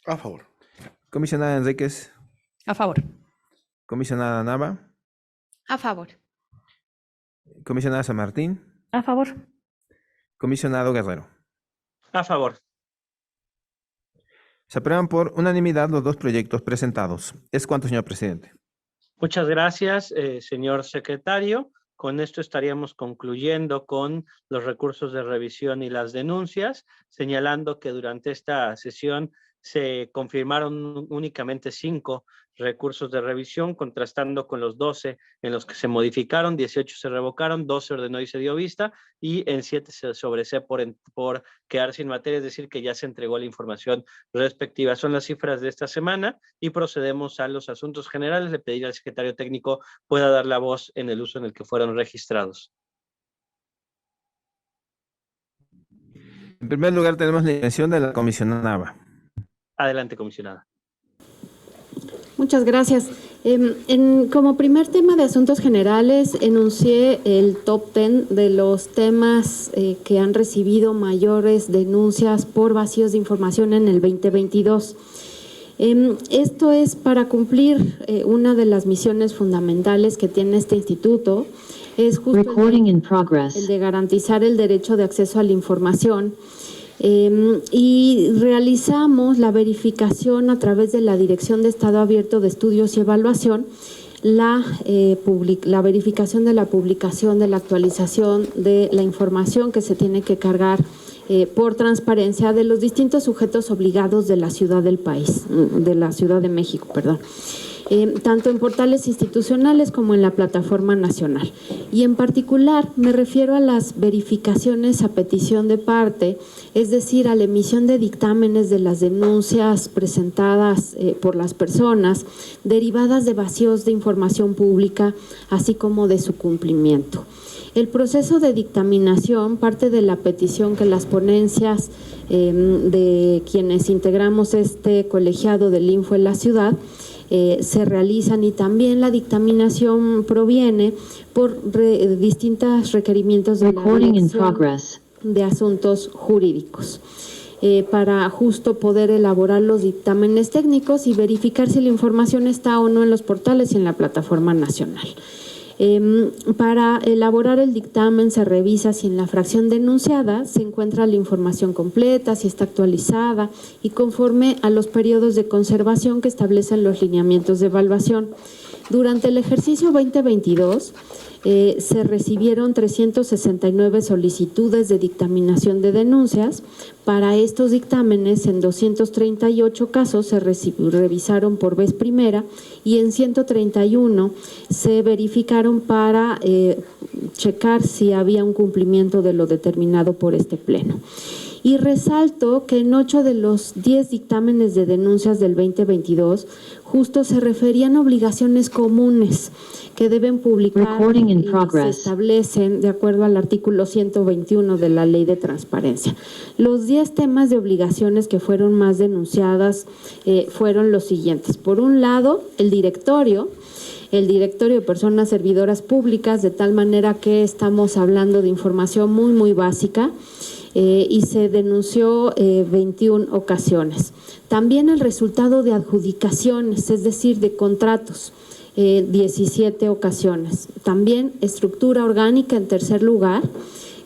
A favor. Comisionada Enríquez. A favor. Comisionada Nava. A favor. Comisionada San Martín. A favor. Comisionado Guerrero. A favor. Se aprueban por unanimidad los dos proyectos presentados. ¿Es cuánto, señor presidente? Muchas gracias, señor secretario. Con esto estaríamos concluyendo con los recursos de revisión y las denuncias, señalando que durante esta sesión se confirmaron únicamente 5 recursos de revisión, contrastando con los 12 en los que se modificaron, 18 se revocaron, 2 se ordenó y se dio vista, y en 7 se sobresee por quedar sin materia, es decir, que ya se entregó la información respectiva. Son las cifras de esta semana y procedemos a los asuntos generales. Le pediré al secretario técnico pueda dar la voz en el uso en el que fueron registrados. En primer lugar, tenemos la intervención de la comisionada Nava. Adelante, comisionada. Muchas gracias. Como primer tema de asuntos generales, enuncié el top 10 de los temas que han recibido mayores denuncias por vacíos de información en el 2022. Esto es para cumplir una de las misiones fundamentales que tiene este instituto, es justo el de garantizar el derecho de acceso a la información. Y realizamos la verificación a través de la Dirección de Estado Abierto de Estudios y Evaluación, la verificación de la publicación, de la actualización de la información que se tiene que cargar por transparencia de los distintos sujetos obligados de la ciudad del país, de la Ciudad de México, perdón. tanto en portales institucionales como en la plataforma nacional. Y en particular me refiero a las verificaciones a petición de parte, es decir, a la emisión de dictámenes de las denuncias presentadas por las personas derivadas de vacíos de información pública, así como de su cumplimiento. El proceso de dictaminación parte de la petición que las ponencias de quienes integramos este colegiado del Info en la ciudad se realizan, y también la dictaminación proviene por distintos requerimientos de la Dirección de Asuntos Jurídicos para justo poder elaborar los dictámenes técnicos y verificar si la información está o no en los portales y en la plataforma nacional. Para elaborar el dictamen se revisa si en la fracción denunciada se encuentra la información completa, si está actualizada y conforme a los periodos de conservación que establecen los lineamientos de evaluación. Durante el ejercicio 2022 se recibieron 369 solicitudes de dictaminación de denuncias. Para estos dictámenes, en 238 casos se revisaron por vez primera y en 131 se verificaron para checar si había un cumplimiento de lo determinado por este pleno. Y resalto que en 8 de los 10 dictámenes de denuncias del 2022 justo se referían a obligaciones comunes que deben publicar y se establecen de acuerdo al artículo 121 de la Ley de Transparencia. Los 10 temas de obligaciones que fueron más denunciadas fueron los siguientes. Por un lado, el directorio de personas servidoras públicas, de tal manera que estamos hablando de información muy básica, y se denunció 21 ocasiones. También el resultado de adjudicaciones, es decir, de contratos, 17 ocasiones. También estructura orgánica en tercer lugar,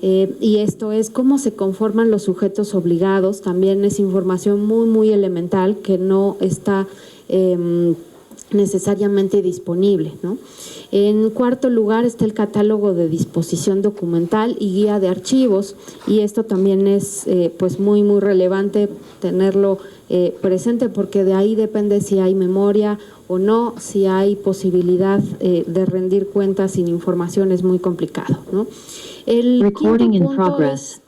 y esto es cómo se conforman los sujetos obligados. También es información muy elemental que no está necesariamente disponible, ¿no? En cuarto lugar está el catálogo de disposición documental y guía de archivos, y esto también es pues muy relevante tenerlo presente, porque de ahí depende si hay memoria o no, si hay posibilidad de rendir cuentas sin información. Es muy complicado, ¿no? El quinto punto es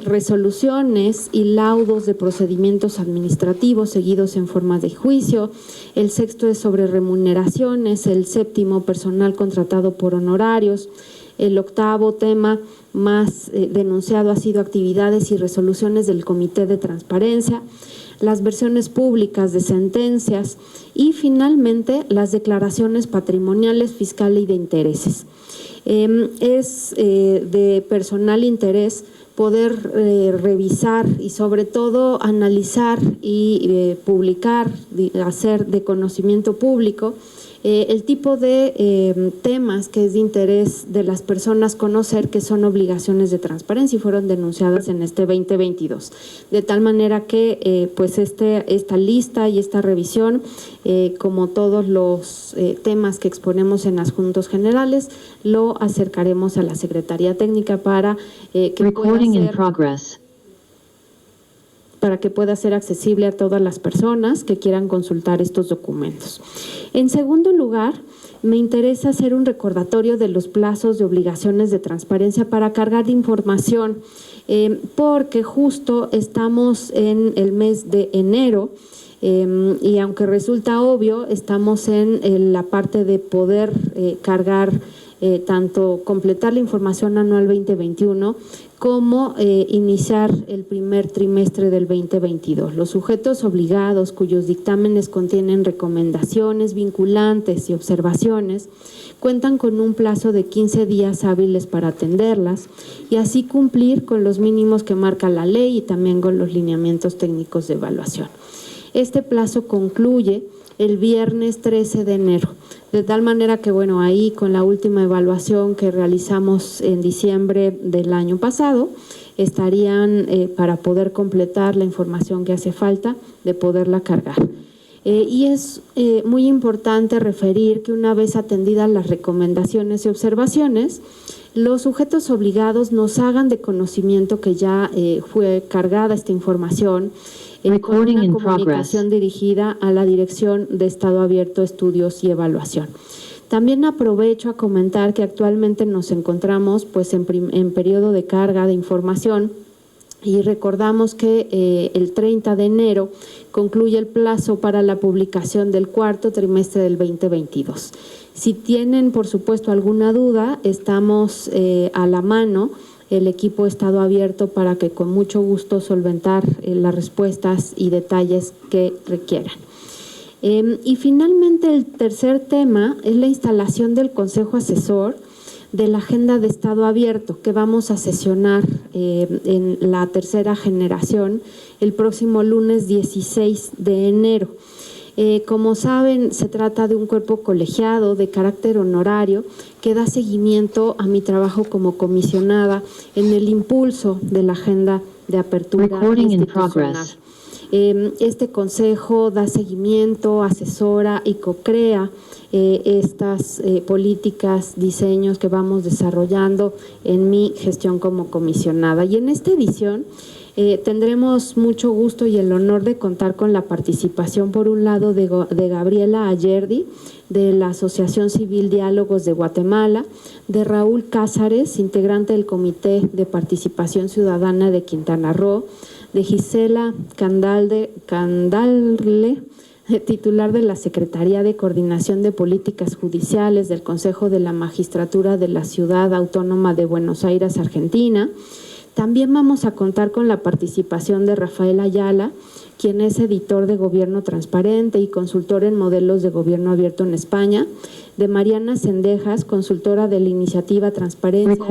resoluciones y laudos de procedimientos administrativos seguidos en forma de juicio. El sexto es sobre remuneraciones. El séptimo, personal contratado por honorarios. El octavo tema más denunciado ha sido actividades y resoluciones del Comité de Transparencia, las versiones públicas de sentencias y finalmente las declaraciones patrimoniales, fiscales y de intereses. Es de personal interés poder revisar y sobre todo analizar y publicar, hacer de conocimiento público el tipo de temas que es de interés de las personas conocer, que son obligaciones de transparencia y fueron denunciadas en este 2022. De tal manera que pues esta lista y esta revisión, como todos los temas que exponemos en Asuntos Generales, lo acercaremos a la Secretaría Técnica para que pueda ser accesible a todas las personas que quieran consultar estos documentos. En segundo lugar, me interesa hacer un recordatorio de los plazos de obligaciones de transparencia para cargar de información, porque justo estamos en el mes de enero, y aunque resulta obvio, estamos en la parte de poder cargar tanto completar la información anual 2021 como iniciar el primer trimestre del 2022. Los sujetos obligados cuyos dictámenes contienen recomendaciones vinculantes y observaciones cuentan con un plazo de 15 días hábiles para atenderlas y así cumplir con los mínimos que marca la ley y también con los lineamientos técnicos de evaluación. Este plazo concluye el viernes 13 de enero, de tal manera que, bueno, ahí con la última evaluación que realizamos en diciembre del año pasado, estarían para poder completar la información que hace falta, de poderla cargar. Y es muy importante referir que una vez atendidas las recomendaciones y observaciones, los sujetos obligados nos hagan de conocimiento que ya fue cargada esta información, con Recording una in comunicación dirigida a la Dirección de Estado Abierto, Estudios y Evaluación. También aprovecho a comentar que actualmente nos encontramos pues en periodo de carga de información y recordamos que el 30 de enero concluye el plazo para la publicación del cuarto trimestre del 2022. Si tienen, por supuesto, alguna duda, estamos a la mano, el equipo Estado Abierto, para que con mucho gusto solventar las respuestas y detalles que requieran. Y finalmente el tercer tema es la instalación del Consejo Asesor de la Agenda de Estado Abierto, que vamos a sesionar en la tercera generación el próximo lunes 16 de enero. Como saben, se trata de un cuerpo colegiado de carácter honorario que da seguimiento a mi trabajo como comisionada en el impulso de la Agenda de Apertura Institucional. Este consejo da seguimiento, asesora y co-crea estas políticas, diseños que vamos desarrollando en mi gestión como comisionada. Y en esta edición tendremos mucho gusto y el honor de contar con la participación, por un lado, de Gabriela Ayerdi, de la Asociación Civil Diálogos de Guatemala, de Raúl Cázares, integrante del Comité de Participación Ciudadana de Quintana Roo, de Gisela Candalre, titular de la Secretaría de Coordinación de Políticas Judiciales del Consejo de la Magistratura de la Ciudad Autónoma de Buenos Aires, Argentina. También vamos a contar con la participación de Rafael Ayala, quien es editor de Gobierno Transparente y consultor en modelos de gobierno abierto en España, de Mariana Cendejas, consultora de la Iniciativa Transparencia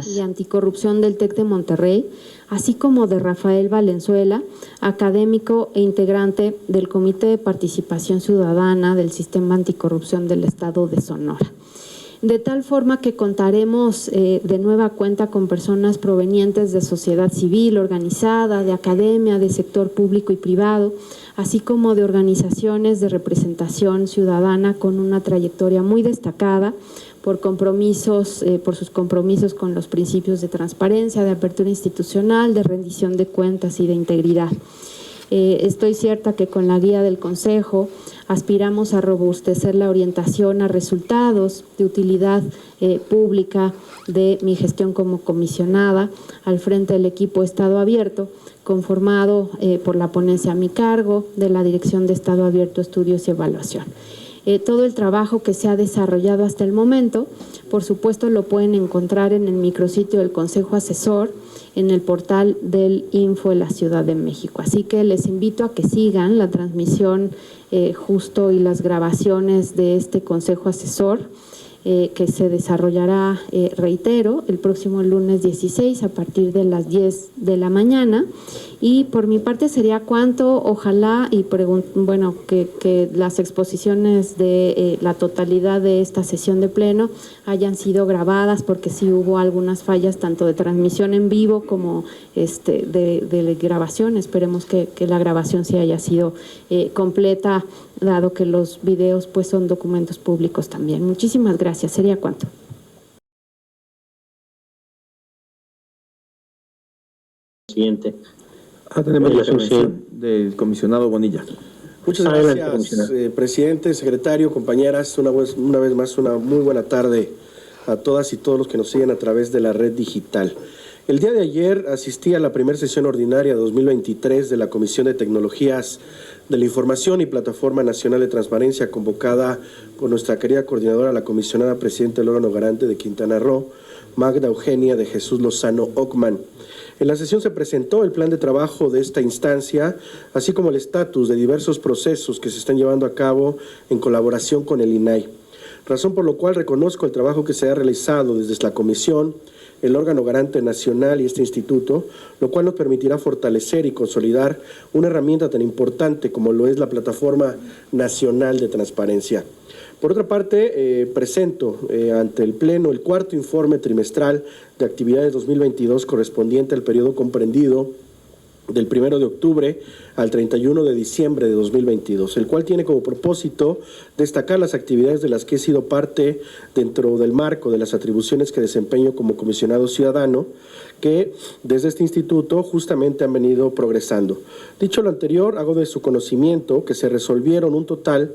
y Anticorrupción del TEC de Monterrey, así como de Rafael Valenzuela, académico e integrante del Comité de Participación Ciudadana del Sistema Anticorrupción del Estado de Sonora. De tal forma que contaremos de nueva cuenta con personas provenientes de sociedad civil organizada, de academia, de sector público y privado, así como de organizaciones de representación ciudadana con una trayectoria muy destacada por sus compromisos con los principios de transparencia, de apertura institucional, de rendición de cuentas y de integridad. Estoy cierta que con la guía del Consejo aspiramos a robustecer la orientación a resultados de utilidad pública de mi gestión como comisionada al frente del equipo Estado Abierto, conformado por la ponencia a mi cargo de la Dirección de Estado Abierto, Estudios y Evaluación. Todo el trabajo que se ha desarrollado hasta el momento, por supuesto, lo pueden encontrar en el micrositio del Consejo Asesor, en el portal del Info de la Ciudad de México. Así que les invito a que sigan la transmisión justo y las grabaciones de este Consejo Asesor que se desarrollará, reitero, el próximo lunes 16 a partir de las 10 de la mañana. Y por mi parte sería cuanto, ojalá y que las exposiciones de la totalidad de esta sesión de pleno hayan sido grabadas, porque sí hubo algunas fallas tanto de transmisión en vivo como de grabación. Esperemos que la grabación sí haya sido completa, dado que los videos pues son documentos públicos también. Muchísimas gracias. Sería cuanto. Siguiente. Tenemos la comisión del comisionado Bonilla. Muchas gracias, presidente, secretario, compañeras. Una vez más, una muy buena tarde a todas y todos los que nos siguen a través de la red digital. El día de ayer asistí a la primera sesión ordinaria 2023 de la Comisión de Tecnologías de la Información y Plataforma Nacional de Transparencia, convocada por nuestra querida coordinadora, la comisionada presidenta del órgano garante de Quintana Roo, Magda Eugenia de Jesús Lozano Ockman. En la sesión se presentó el plan de trabajo de esta instancia, así como el estatus de diversos procesos que se están llevando a cabo en colaboración con el INAI, razón por la cual reconozco el trabajo que se ha realizado desde la comisión, el órgano garante nacional y este instituto, lo cual nos permitirá fortalecer y consolidar una herramienta tan importante como lo es la Plataforma Nacional de Transparencia. Por otra parte, presento ante el Pleno el cuarto informe trimestral de actividades 2022 correspondiente al periodo comprendido del 1 de octubre al 31 de diciembre de 2022, el cual tiene como propósito destacar las actividades de las que he sido parte dentro del marco de las atribuciones que desempeño como comisionado ciudadano, que desde este instituto justamente han venido progresando. Dicho lo anterior, hago de su conocimiento que se resolvieron un total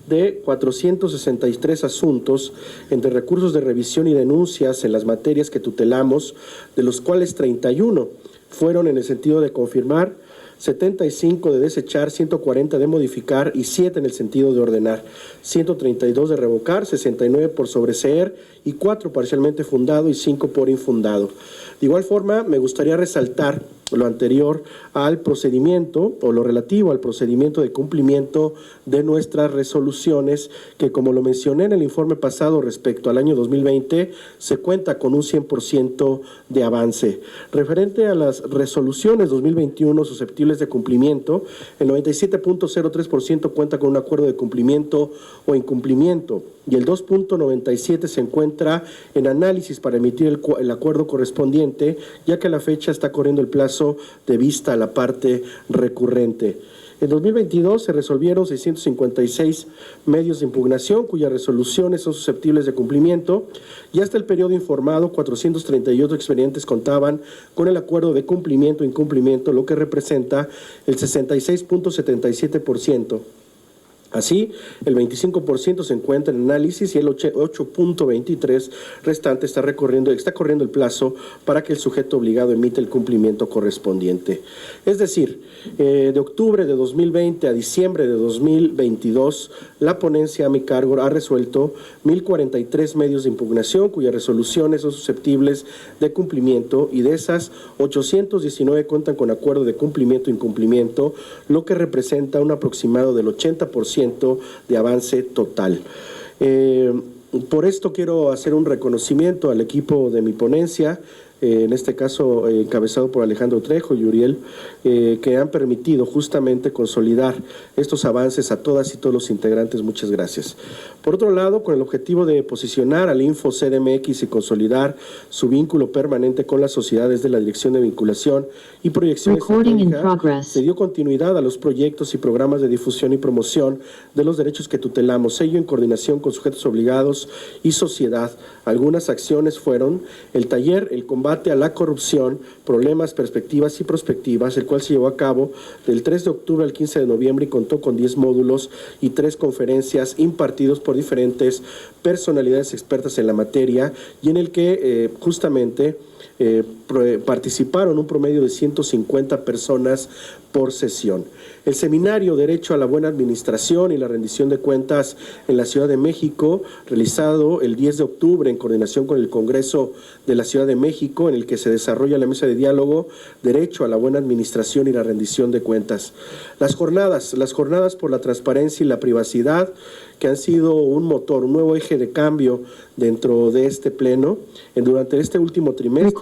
de 463 asuntos entre recursos de revisión y denuncias en las materias que tutelamos, de los cuales 31 fueron en el sentido de confirmar, 75 de desechar, 140 de modificar y 7 en el sentido de ordenar, 132 de revocar, 69 por sobreseer y 4 parcialmente fundado y 5 por infundado. De igual forma, me gustaría resaltar lo anterior al procedimiento o lo relativo al procedimiento de cumplimiento de nuestras resoluciones, que como lo mencioné en el informe pasado respecto al año 2020, se cuenta con un 100% de avance. Referente a las resoluciones 2021 susceptibles de cumplimiento, el 97.03% cuenta con un acuerdo de cumplimiento o incumplimiento y el 2.97% se encuentra en análisis para emitir el acuerdo correspondiente, ya que a la fecha está corriendo el plazo de vista a la parte recurrente. En 2022 se resolvieron 656 medios de impugnación cuyas resoluciones son susceptibles de cumplimiento y hasta el periodo informado 438 expedientes contaban con el acuerdo de cumplimiento o incumplimiento, lo que representa el 66.77%. Así, el 25% se encuentra en análisis y el 8.23% restante está corriendo el plazo para que el sujeto obligado emita el cumplimiento correspondiente. Es decir, de octubre de 2020 a diciembre de 2022, la ponencia a mi cargo ha resuelto 1.043 medios de impugnación cuyas resoluciones son susceptibles de cumplimiento y de esas 819 cuentan con acuerdo de cumplimiento e incumplimiento, lo que representa un aproximado del 80% de avance total. Por esto quiero hacer un reconocimiento al equipo de mi ponencia, en este caso encabezado por Alejandro Trejo y Uriel, que han permitido justamente consolidar estos avances a todas y todos los integrantes. Muchas gracias. Por otro lado, con el objetivo de posicionar al Info CDMX y consolidar su vínculo permanente con las sociedades de la Dirección de Vinculación y Proyección Estratégica, se dio continuidad a los proyectos y programas de difusión y promoción de los derechos que tutelamos, ello en coordinación con sujetos obligados y sociedad. Algunas acciones fueron el taller El combate a la corrupción, problemas, perspectivas y prospectivas, el cual se llevó a cabo del 3 de octubre al 15 de noviembre y contó con 10 módulos y 3 conferencias impartidos por diferentes personalidades expertas en la materia y en el que justamente participaron un promedio de 150 personas por sesión. El seminario Derecho a la Buena Administración y la Rendición de Cuentas en la Ciudad de México, realizado el 10 de octubre en coordinación con el Congreso de la Ciudad de México, en el que se desarrolla la mesa de diálogo Derecho a la Buena Administración y la Rendición de Cuentas. Las jornadas por la transparencia y la privacidad, que han sido un motor, un nuevo eje de cambio dentro de este pleno. Durante este último trimestre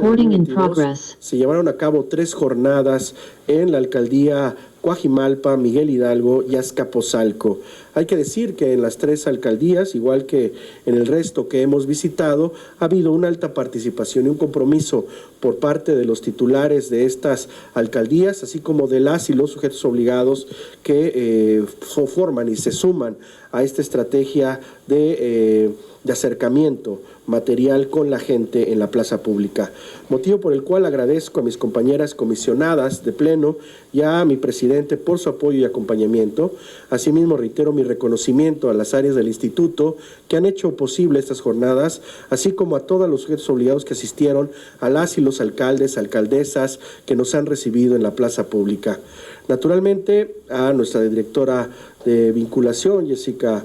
se llevaron a cabo 3 jornadas en la alcaldía Coajimalpa, Miguel Hidalgo y Azcapotzalco. Hay que decir que en las 3 alcaldías, igual que en el resto que hemos visitado, ha habido una alta participación y un compromiso por parte de los titulares de estas alcaldías, así como de las y los sujetos obligados que forman y se suman a esta estrategia de acercamiento material con la gente en la plaza pública. Motivo por el cual agradezco a mis compañeras comisionadas de pleno y a mi presidente por su apoyo y acompañamiento. Asimismo, reitero mi reconocimiento a las áreas del instituto que han hecho posible estas jornadas, así como a todos los sujetos obligados que asistieron, a las y los alcaldes, alcaldesas que nos han recibido en la plaza pública. Naturalmente, a nuestra directora de vinculación, Jessica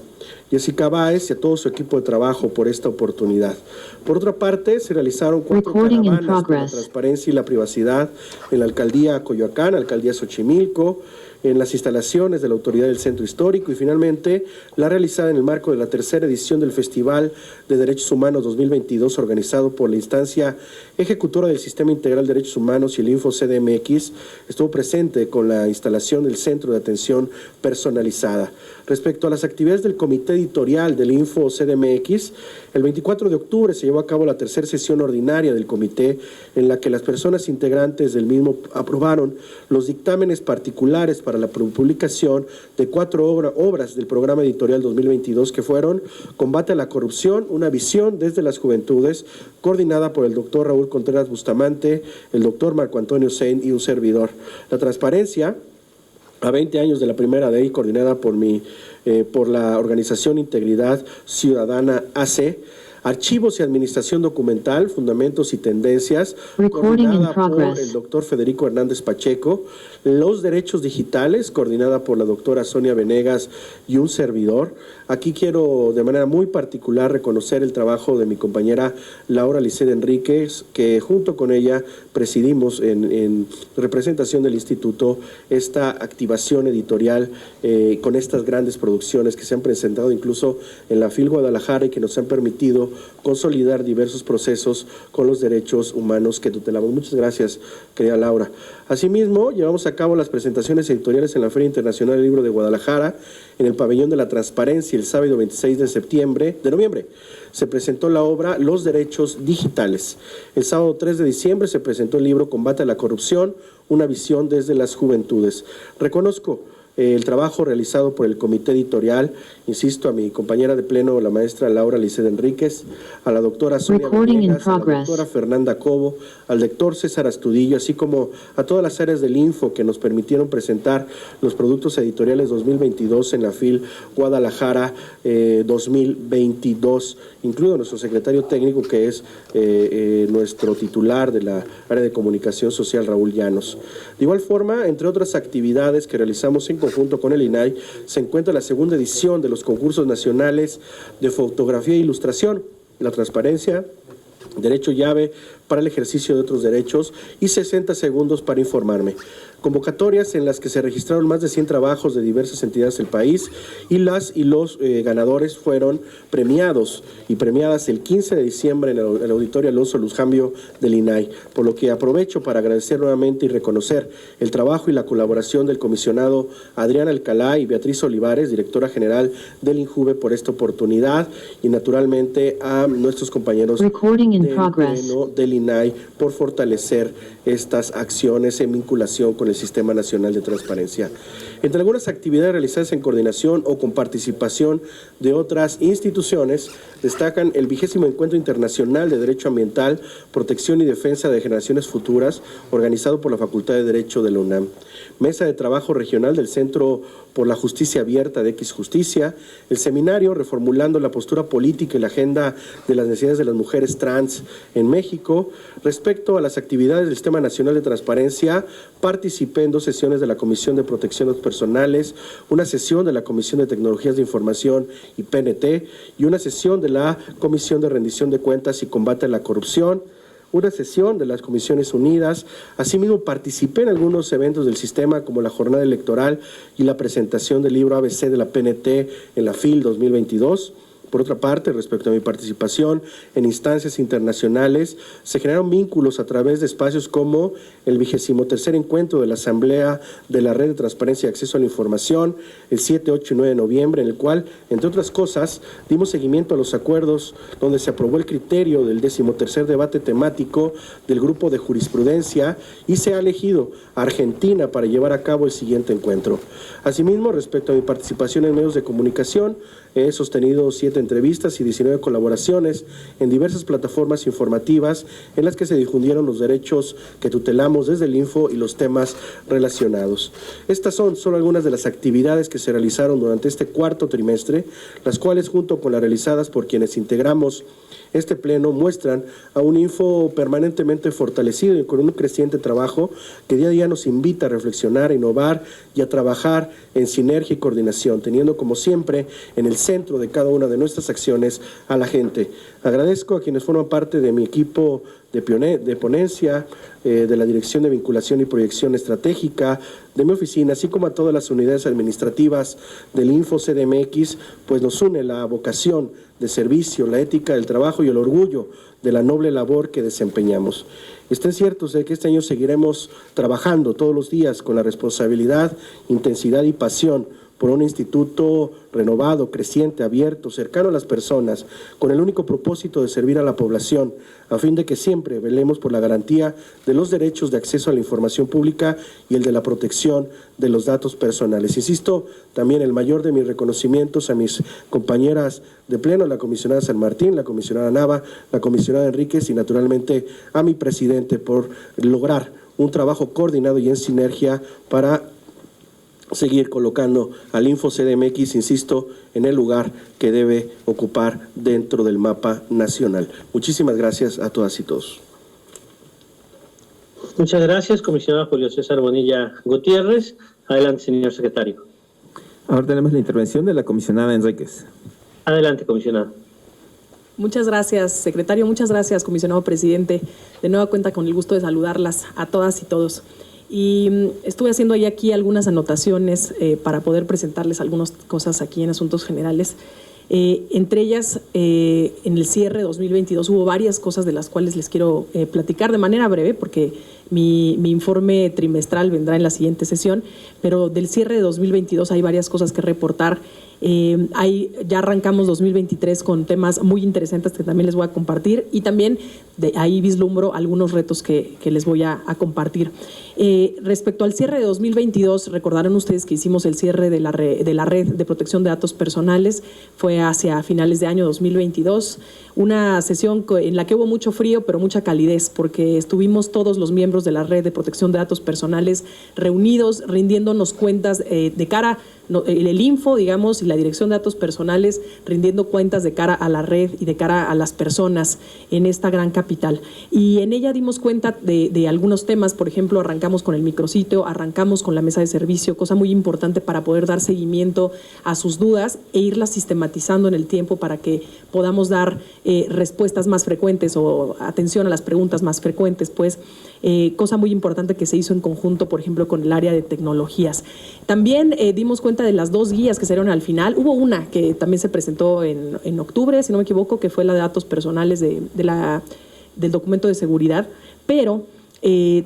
Báez, y a todo su equipo de trabajo por esta oportunidad. Por otra parte, se realizaron 4 caravanas por la transparencia y la privacidad en la alcaldía Coyoacán, alcaldía Xochimilco, en las instalaciones de la Autoridad del Centro Histórico y finalmente la realizada en el marco de la tercera edición del Festival de Derechos Humanos 2022 organizado por la instancia ejecutora del Sistema Integral de Derechos Humanos y el Info CDMX, estuvo presente con la instalación del Centro de Atención Personalizada. Respecto a las actividades del Comité Editorial del Info CDMX, el 24 de octubre se llevó a cabo la tercera sesión ordinaria del comité en la que las personas integrantes del mismo aprobaron los dictámenes particulares para la publicación de 4 obras del programa editorial 2022 que fueron Combate a la corrupción, una visión desde las juventudes, coordinada por el doctor Raúl Contreras Bustamante, el doctor Marco Antonio Sein y un servidor. La transparencia, a 20 años de la primera ley, coordinada por la organización Integridad Ciudadana AC, Archivos y Administración Documental, Fundamentos y Tendencias, coordinada por el doctor Federico Hernández Pacheco, Los Derechos Digitales, coordinada por la doctora Sonia Venegas y un servidor. Aquí quiero de manera muy particular reconocer el trabajo de mi compañera Laura Liced Enríquez, que junto con ella presidimos en representación del instituto esta activación editorial con estas grandes producciones que se han presentado incluso en la FIL Guadalajara y que nos han permitido consolidar diversos procesos con los derechos humanos que tutelamos. Muchas gracias, querida Laura. Asimismo, llevamos a cabo las presentaciones editoriales en la Feria Internacional del Libro de Guadalajara, en el Pabellón de la Transparencia, el sábado 26 de noviembre. Se presentó la obra Los Derechos Digitales. El sábado 3 de diciembre se presentó el libro Combate a la Corrupción, una visión desde las juventudes. Reconozco el trabajo realizado por el comité editorial, insisto, a mi compañera de pleno, la maestra Laura Liced Enríquez, a la doctora Sonia Venegas, a la doctora Fernanda Cobo, al doctor César Astudillo, así como a todas las áreas del Info que nos permitieron presentar los productos editoriales 2022 en la FIL Guadalajara 2022, incluido nuestro secretario técnico que es nuestro titular de la área de comunicación social, Raúl Llanos. De igual forma, entre otras actividades que realizamos en conjunto con el INAI, se encuentra la segunda edición de los concursos nacionales de fotografía e ilustración, la transparencia, derecho llave para el ejercicio de otros derechos y 60 segundos para informarme. Convocatorias en las que se registraron más de 100 trabajos de diversas entidades del país y las y los ganadores fueron premiados y premiadas el 15 de diciembre en el Auditorio Alonso Luzjambio del INAI, por lo que aprovecho para agradecer nuevamente y reconocer el trabajo y la colaboración del comisionado Adrián Alcalá y Beatriz Olivares, directora general del INJUVE, por esta oportunidad y naturalmente a nuestros compañeros del pleno del INAI por fortalecer estas acciones en vinculación con el Sistema Nacional de Transparencia. Entre algunas actividades realizadas en coordinación o con participación de otras instituciones, destacan el 20º Encuentro Internacional de Derecho Ambiental, Protección y Defensa de Generaciones Futuras, organizado por la Facultad de Derecho de la UNAM. Mesa de Trabajo Regional del Centro por la Justicia Abierta de X Justicia, el seminario Reformulando la Postura Política y la Agenda de las Necesidades de las Mujeres Trans en México. Respecto a las actividades del Sistema Nacional de Transparencia, participé en 2 sesiones de la Comisión de Protección de Datos Personales, una sesión de la Comisión de Tecnologías de Información y PNT y una sesión de la Comisión de Rendición de Cuentas y Combate a la Corrupción, una sesión de las Comisiones Unidas. Asimismo, participé en algunos eventos del sistema como la jornada electoral y la presentación del libro ABC de la PNT en la FIL 2022. Por otra parte, respecto a mi participación en instancias internacionales, se generaron vínculos a través de espacios como el 23º Encuentro de la Asamblea de la Red de Transparencia y Acceso a la Información, el 7, 8 y 9 de noviembre, en el cual, entre otras cosas, dimos seguimiento a los acuerdos donde se aprobó el criterio del 13º debate temático del Grupo de Jurisprudencia y se ha elegido a Argentina para llevar a cabo el siguiente encuentro. Asimismo, respecto a mi participación en medios de comunicación, he sostenido 7 entrevistas y 19 colaboraciones en diversas plataformas informativas en las que se difundieron los derechos que tutelamos desde el Info y los temas relacionados. Estas son solo algunas de las actividades que se realizaron durante este cuarto trimestre, las cuales junto con las realizadas por quienes integramos este pleno muestran a un Info permanentemente fortalecido y con un creciente trabajo que día a día nos invita a reflexionar, a innovar y a trabajar en sinergia y coordinación, teniendo como siempre en el centro de cada una de nuestras nuestras acciones a la gente. Agradezco a quienes forman parte de mi equipo de ponencia, de la Dirección de Vinculación y Proyección Estratégica, de mi oficina, así como a todas las unidades administrativas del InfoCDMX, pues nos une la vocación de servicio, la ética del trabajo y el orgullo de la noble labor que desempeñamos. Estén ciertos de que este año seguiremos trabajando todos los días con la responsabilidad, intensidad y pasión por un instituto renovado, creciente, abierto, cercano a las personas, con el único propósito de servir a la población, a fin de que siempre velemos por la garantía de los derechos de acceso a la información pública y el de la protección de los datos personales. Insisto, también el mayor de mis reconocimientos a mis compañeras de pleno, la comisionada San Martín, la comisionada Nava, la comisionada Enríquez y naturalmente a mi presidente por lograr un trabajo coordinado y en sinergia para seguir colocando al InfoCDMX, insisto, en el lugar que debe ocupar dentro del mapa nacional. Muchísimas gracias a todas y todos. Muchas gracias, comisionado Julio César Bonilla Gutiérrez. Adelante, señor secretario. Ahora tenemos la intervención de la comisionada Enríquez. Adelante, comisionado. Muchas gracias, secretario. Muchas gracias, comisionado presidente. De nueva cuenta, con el gusto de saludarlas a todas y todos. Y estuve haciendo aquí algunas anotaciones para poder presentarles algunas cosas aquí en Asuntos Generales. Entre ellas, en el cierre 2022 hubo varias cosas de las cuales les quiero platicar de manera breve, porque mi informe trimestral vendrá en la siguiente sesión, pero del cierre de 2022 hay varias cosas que reportar. Ya arrancamos 2023 con temas muy interesantes que también les voy a compartir, y también de ahí vislumbro algunos retos que les voy a compartir. Respecto al cierre de 2022, recordarán ustedes que hicimos el cierre de la red de protección de datos personales, fue hacia finales de año 2022, una sesión en la que hubo mucho frío pero mucha calidez, porque estuvimos todos los miembros de la red de protección de datos personales reunidos, rindiéndonos cuentas de cara el Info, digamos, y la Dirección de Datos Personales rindiendo cuentas de cara a la red y de cara a las personas en esta gran capital. Y en ella dimos cuenta de algunos temas, por ejemplo, arrancamos con el micrositio, arrancamos con la mesa de servicio, cosa muy importante para poder dar seguimiento a sus dudas e irlas sistematizando en el tiempo para que podamos dar respuestas más frecuentes o atención a las preguntas más frecuentes, pues. Cosa muy importante que se hizo en conjunto, por ejemplo, con el área de tecnologías. También dimos cuenta de las dos guías que salieron al final. Hubo una que también se presentó en octubre, si no me equivoco, que fue la de datos personales del documento de seguridad, pero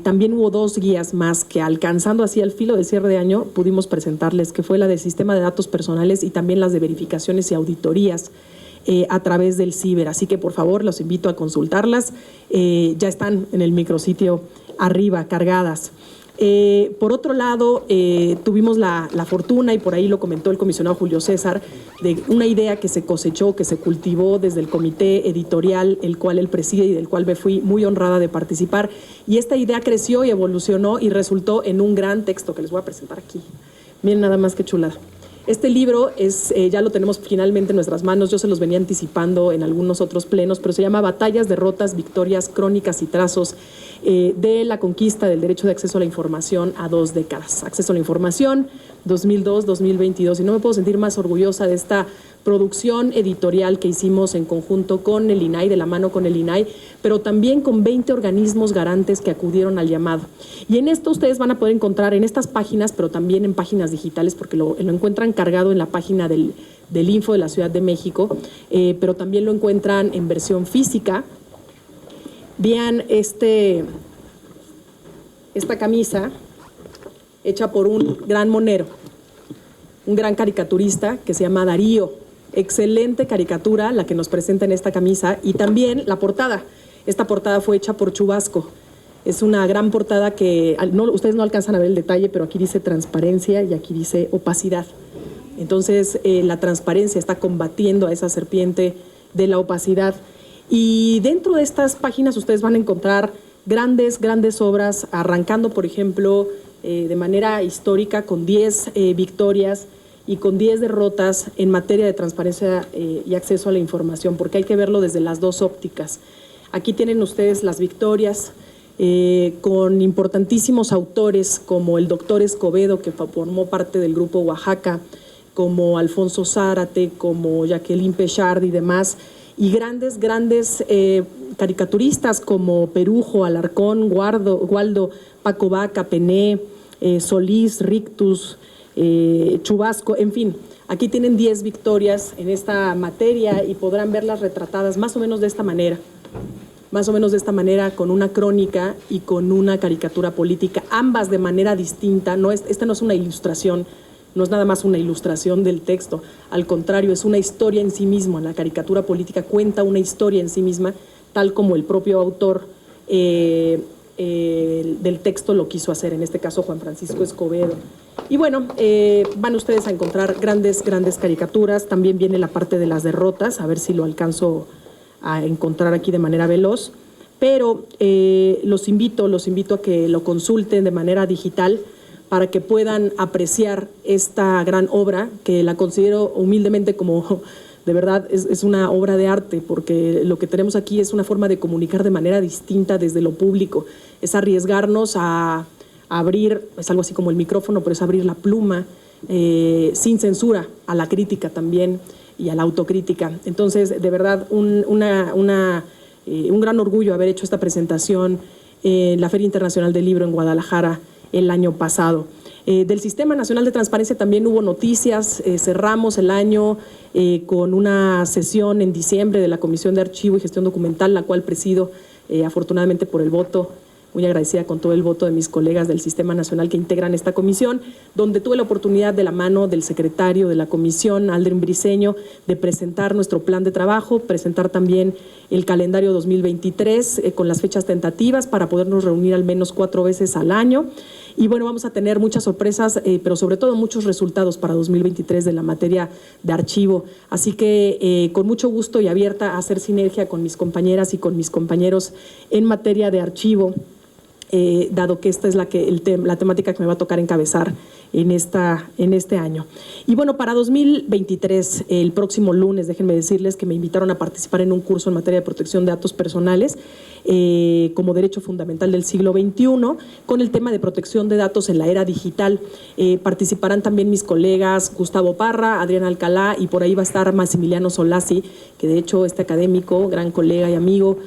también hubo dos guías más que, alcanzando así al filo del cierre de año, pudimos presentarles, que fue la del sistema de datos personales y también las de verificaciones y auditorías a través del ciber. Así que por favor los invito a consultarlas, ya están en el micrositio arriba cargadas. Por otro lado, tuvimos la fortuna, y por ahí lo comentó el comisionado Julio César, de una idea que se cosechó, que se cultivó desde el comité editorial, el cual él preside y del cual me fui muy honrada de participar, y esta idea creció y evolucionó y resultó en un gran texto que les voy a presentar aquí. Miren nada más que chulada. Este libro ya lo tenemos finalmente en nuestras manos, yo se los venía anticipando en algunos otros plenos, pero se llama Batallas, Derrotas, Victorias, Crónicas y Trazos de la conquista del derecho de acceso a la información a 2 décadas. Acceso a la información, 2002-2022, y no me puedo sentir más orgullosa de esta producción editorial que hicimos en conjunto con el INAI, de la mano con el INAI, pero también con 20 organismos garantes que acudieron al llamado. Y en esto ustedes van a poder encontrar en estas páginas, pero también en páginas digitales, porque lo encuentran cargado en la página del Info de la Ciudad de México, pero también lo encuentran en versión física. Vean esta camisa hecha por un gran monero, un gran caricaturista que se llama Darío. Excelente caricatura la que nos presenta en esta camisa, y también la portada. Esta portada fue hecha por Chubasco. Es una gran portada que ustedes no alcanzan a ver el detalle, pero aquí dice transparencia y aquí dice opacidad. Entonces, la transparencia está combatiendo a esa serpiente de la opacidad. Y dentro de estas páginas ustedes van a encontrar grandes obras, arrancando, por ejemplo, de manera histórica con 10 victorias y con 10 derrotas en materia de transparencia y acceso a la información, porque hay que verlo desde las dos ópticas. Aquí tienen ustedes las victorias con importantísimos autores como el doctor Escobedo, que formó parte del Grupo Oaxaca, como Alfonso Zárate, como Jacqueline Pechard y demás, y grandes caricaturistas como Perujo, Alarcón, Waldo, Paco Vaca, Pené, Solís, Rictus, Chubasco, en fin. Aquí tienen 10 victorias en esta materia y podrán verlas retratadas más o menos de esta manera. Con una crónica y con una caricatura política, ambas de manera distinta. Esta no es una ilustración, no es nada más una ilustración del texto, al contrario, es una historia en sí misma. La caricatura política cuenta una historia en sí misma, tal como el propio autor del texto lo quiso hacer, en este caso Juan Francisco Escobedo. Y bueno, van ustedes a encontrar grandes caricaturas. También viene la parte de las derrotas, a ver si lo alcanzo a encontrar aquí de manera veloz, pero los invito a que lo consulten de manera digital para que puedan apreciar esta gran obra, que la considero humildemente como, de verdad, es una obra de arte, porque lo que tenemos aquí es una forma de comunicar de manera distinta desde lo público, es arriesgarnos a abrir, es algo así como el micrófono, pero es abrir la pluma, sin censura, a la crítica también y a la autocrítica. Entonces, de verdad, un gran orgullo haber hecho esta presentación en la Feria Internacional del Libro en Guadalajara el año pasado. Del Sistema Nacional de Transparencia también hubo noticias. Cerramos el año con una sesión en diciembre de la Comisión de Archivo y Gestión Documental, la cual presido afortunadamente por el voto, muy agradecida con todo el voto de mis colegas del Sistema Nacional que integran esta comisión, donde tuve la oportunidad de la mano del secretario de la comisión, Aldrin Briceño, de presentar nuestro plan de trabajo, presentar también el calendario 2023 con las fechas tentativas para podernos reunir al menos 4 veces al año. Y bueno, vamos a tener muchas sorpresas, pero sobre todo muchos resultados para 2023 de la materia de archivo. Así que con mucho gusto y abierta a hacer sinergia con mis compañeras y con mis compañeros en materia de archivo, dado que esta es la temática que me va a tocar encabezar en este año. Y bueno, para 2023, el próximo lunes, déjenme decirles que me invitaron a participar en un curso en materia de protección de datos personales como derecho fundamental del siglo XXI, con el tema de protección de datos en la era digital. Participarán también mis colegas Gustavo Parra, Adrián Alcalá, y por ahí va a estar Maximiliano Solasi, que de hecho este académico, gran colega y amigo,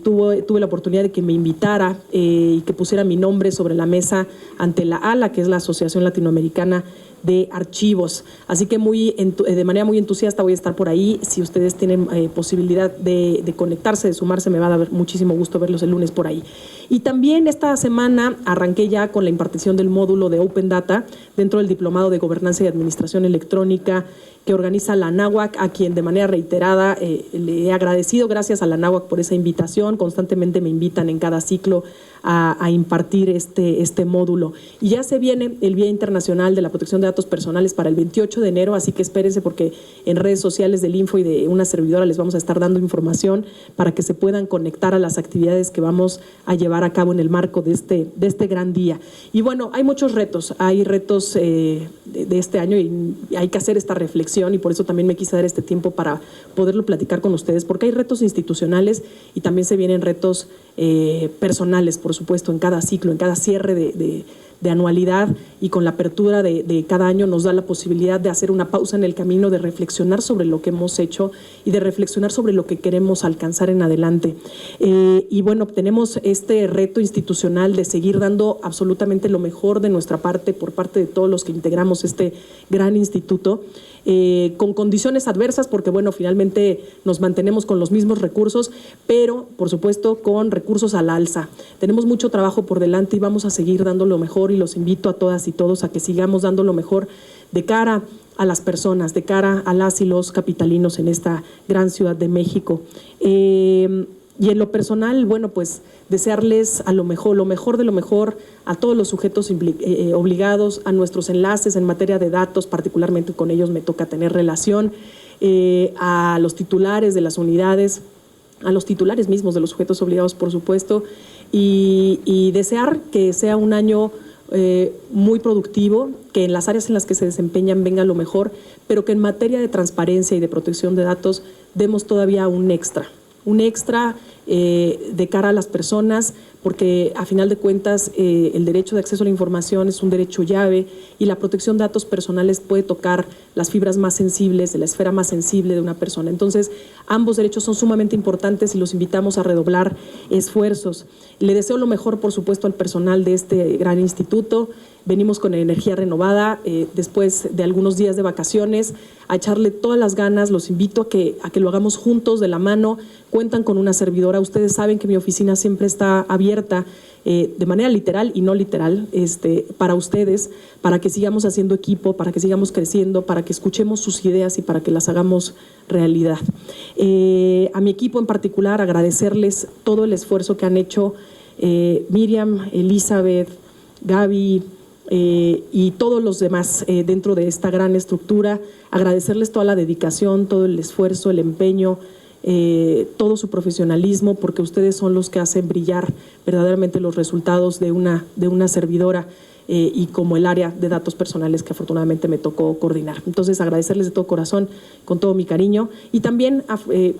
tuve la oportunidad de que me invitara y que pusiera mi nombre sobre la mesa ante la ALA, que es la Asociación Latinoamericana de Archivos. Así que de manera muy entusiasta voy a estar por ahí. Si ustedes tienen posibilidad de conectarse, de sumarse, me va a dar muchísimo gusto verlos el lunes por ahí. Y también esta semana arranqué ya con la impartición del módulo de Open Data dentro del Diplomado de Gobernanza y Administración Electrónica que organiza la ANAHUAC, a quien de manera reiterada le he agradecido. Gracias a la ANAHUAC por esa invitación. Constantemente me invitan en cada ciclo a impartir este módulo. Y ya se viene el Día Internacional de la Protección de Datos Personales para el 28 de enero, así que espérense, porque en redes sociales del Info y de una servidora les vamos a estar dando información para que se puedan conectar a las actividades que vamos a llevar a cabo en el marco de este gran día. Y bueno, hay muchos retos, de este año, y hay que hacer esta reflexión, y por eso también me quise dar este tiempo para poderlo platicar con ustedes, porque hay retos institucionales y también se vienen retos personales, por supuesto, en cada ciclo, en cada cierre de anualidad, y con la apertura de cada año nos da la posibilidad de hacer una pausa en el camino, de reflexionar sobre lo que hemos hecho y de reflexionar sobre lo que queremos alcanzar en adelante. Y bueno, tenemos este reto institucional de seguir dando absolutamente lo mejor de nuestra parte, por parte de todos los que integramos este gran instituto, con condiciones adversas, porque bueno, finalmente nos mantenemos con los mismos recursos, pero por supuesto con recursos al alza. Tenemos mucho trabajo por delante y vamos a seguir dando lo mejor, y los invito a todas y todos a que sigamos dando lo mejor de cara a las personas, de cara a las y los capitalinos en esta gran ciudad de México. Y en lo personal, bueno, pues desearles lo mejor de lo mejor a todos los sujetos obligados, a nuestros enlaces en materia de datos, particularmente con ellos me toca tener relación, a los titulares de las unidades, a los titulares mismos de los sujetos obligados, por supuesto, y desear que sea un año muy productivo, que en las áreas en las que se desempeñan venga lo mejor, pero que en materia de transparencia y de protección de datos demos todavía un extra de cara a las personas, porque a final de cuentas el derecho de acceso a la información es un derecho llave y la protección de datos personales puede tocar las fibras más sensibles, de la esfera más sensible de una persona. Entonces, ambos derechos son sumamente importantes y los invitamos a redoblar esfuerzos. Le deseo lo mejor, por supuesto, al personal de este gran instituto. Venimos con energía renovada, después de algunos días de vacaciones, a echarle todas las ganas. Los invito a que lo hagamos juntos, de la mano. Cuentan con una servidora. Ustedes saben que mi oficina siempre está abierta de manera literal y no literal para ustedes, para que sigamos haciendo equipo, para que sigamos creciendo, para que escuchemos sus ideas y para que las hagamos realidad. A mi equipo en particular, agradecerles todo el esfuerzo que han hecho, Miriam, Elizabeth, Gaby, y todos los demás dentro de esta gran estructura, agradecerles toda la dedicación, todo el esfuerzo, el empeño, todo su profesionalismo, porque ustedes son los que hacen brillar verdaderamente los resultados de una servidora y como el área de datos personales que afortunadamente me tocó coordinar. Entonces, agradecerles de todo corazón, con todo mi cariño, y también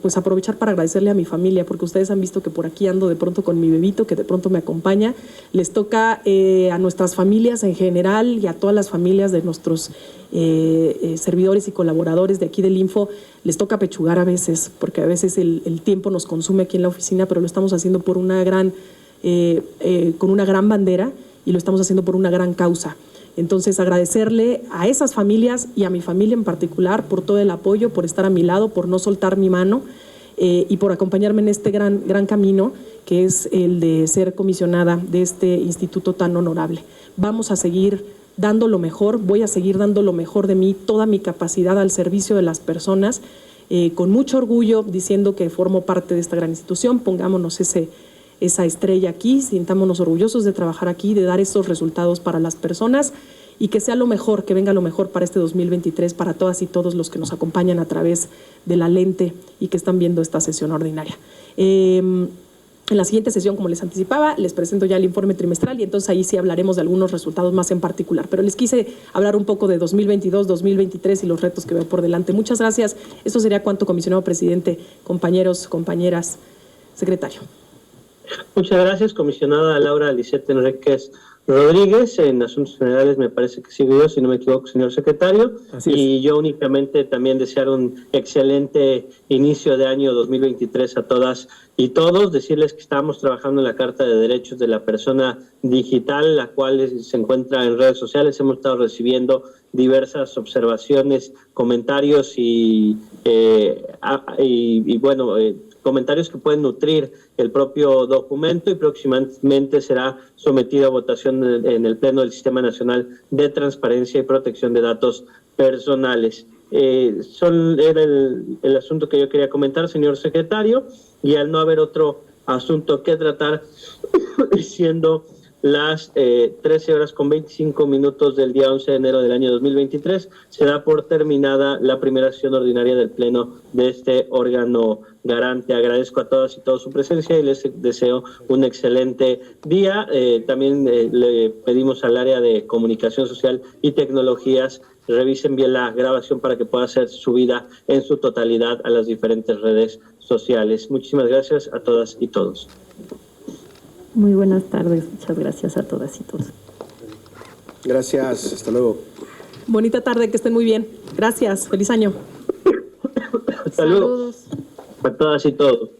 pues aprovechar para agradecerle a mi familia, porque ustedes han visto que por aquí ando de pronto con mi bebito, que de pronto me acompaña. Les toca a nuestras familias en general y a todas las familias de nuestros servidores y colaboradores de aquí del Info, les toca pechugar a veces, porque a veces el tiempo nos consume aquí en la oficina, pero lo estamos haciendo por con una gran bandera, y lo estamos haciendo por una gran causa. Entonces, agradecerle a esas familias y a mi familia en particular por todo el apoyo, por estar a mi lado, por no soltar mi mano y por acompañarme en este gran camino que es el de ser comisionada de este instituto tan honorable. Vamos a seguir dando lo mejor, voy a seguir dando lo mejor de mí, toda mi capacidad al servicio de las personas, con mucho orgullo, diciendo que formo parte de esta gran institución. Pongámonos esa estrella aquí, sintámonos orgullosos de trabajar aquí, de dar esos resultados para las personas y que sea lo mejor, que venga lo mejor para este 2023, para todas y todos los que nos acompañan a través de la lente y que están viendo esta sesión ordinaria. En la siguiente sesión, como les anticipaba, les presento ya el informe trimestral y entonces ahí sí hablaremos de algunos resultados más en particular. Pero les quise hablar un poco de 2022, 2023 y los retos que veo por delante. Muchas gracias. Esto sería cuanto, comisionado presidente, compañeros, compañeras, secretario. Muchas gracias, comisionada Laura Lisette Enríquez Rodríguez. En Asuntos Generales me parece que sigo yo, si no me equivoco, señor secretario. Y yo únicamente también desear un excelente inicio de año 2023 a todas y todos. Decirles que estamos trabajando en la Carta de Derechos de la Persona Digital, la cual se encuentra en redes sociales. Hemos estado recibiendo diversas observaciones, comentarios y comentarios que pueden nutrir el propio documento y próximamente será sometido a votación en el Pleno del Sistema Nacional de Transparencia y Protección de Datos Personales. Era el asunto que yo quería comentar, señor secretario, y al no haber otro asunto que tratar, siendo las 13 horas con 25 minutos del día 11 de enero del año 2023, se da por terminada la primera sesión ordinaria del Pleno de este órgano garante. Agradezco a todas y todos su presencia y les deseo un excelente día. También le pedimos al área de Comunicación Social y Tecnologías revisen bien la grabación para que pueda ser subida en su totalidad a las diferentes redes sociales. Muchísimas gracias a todas y todos. Muy buenas tardes, muchas gracias a todas y todos. Gracias, hasta luego. Bonita tarde, que estén muy bien. Gracias, feliz año. Hasta luego. A todas y todos.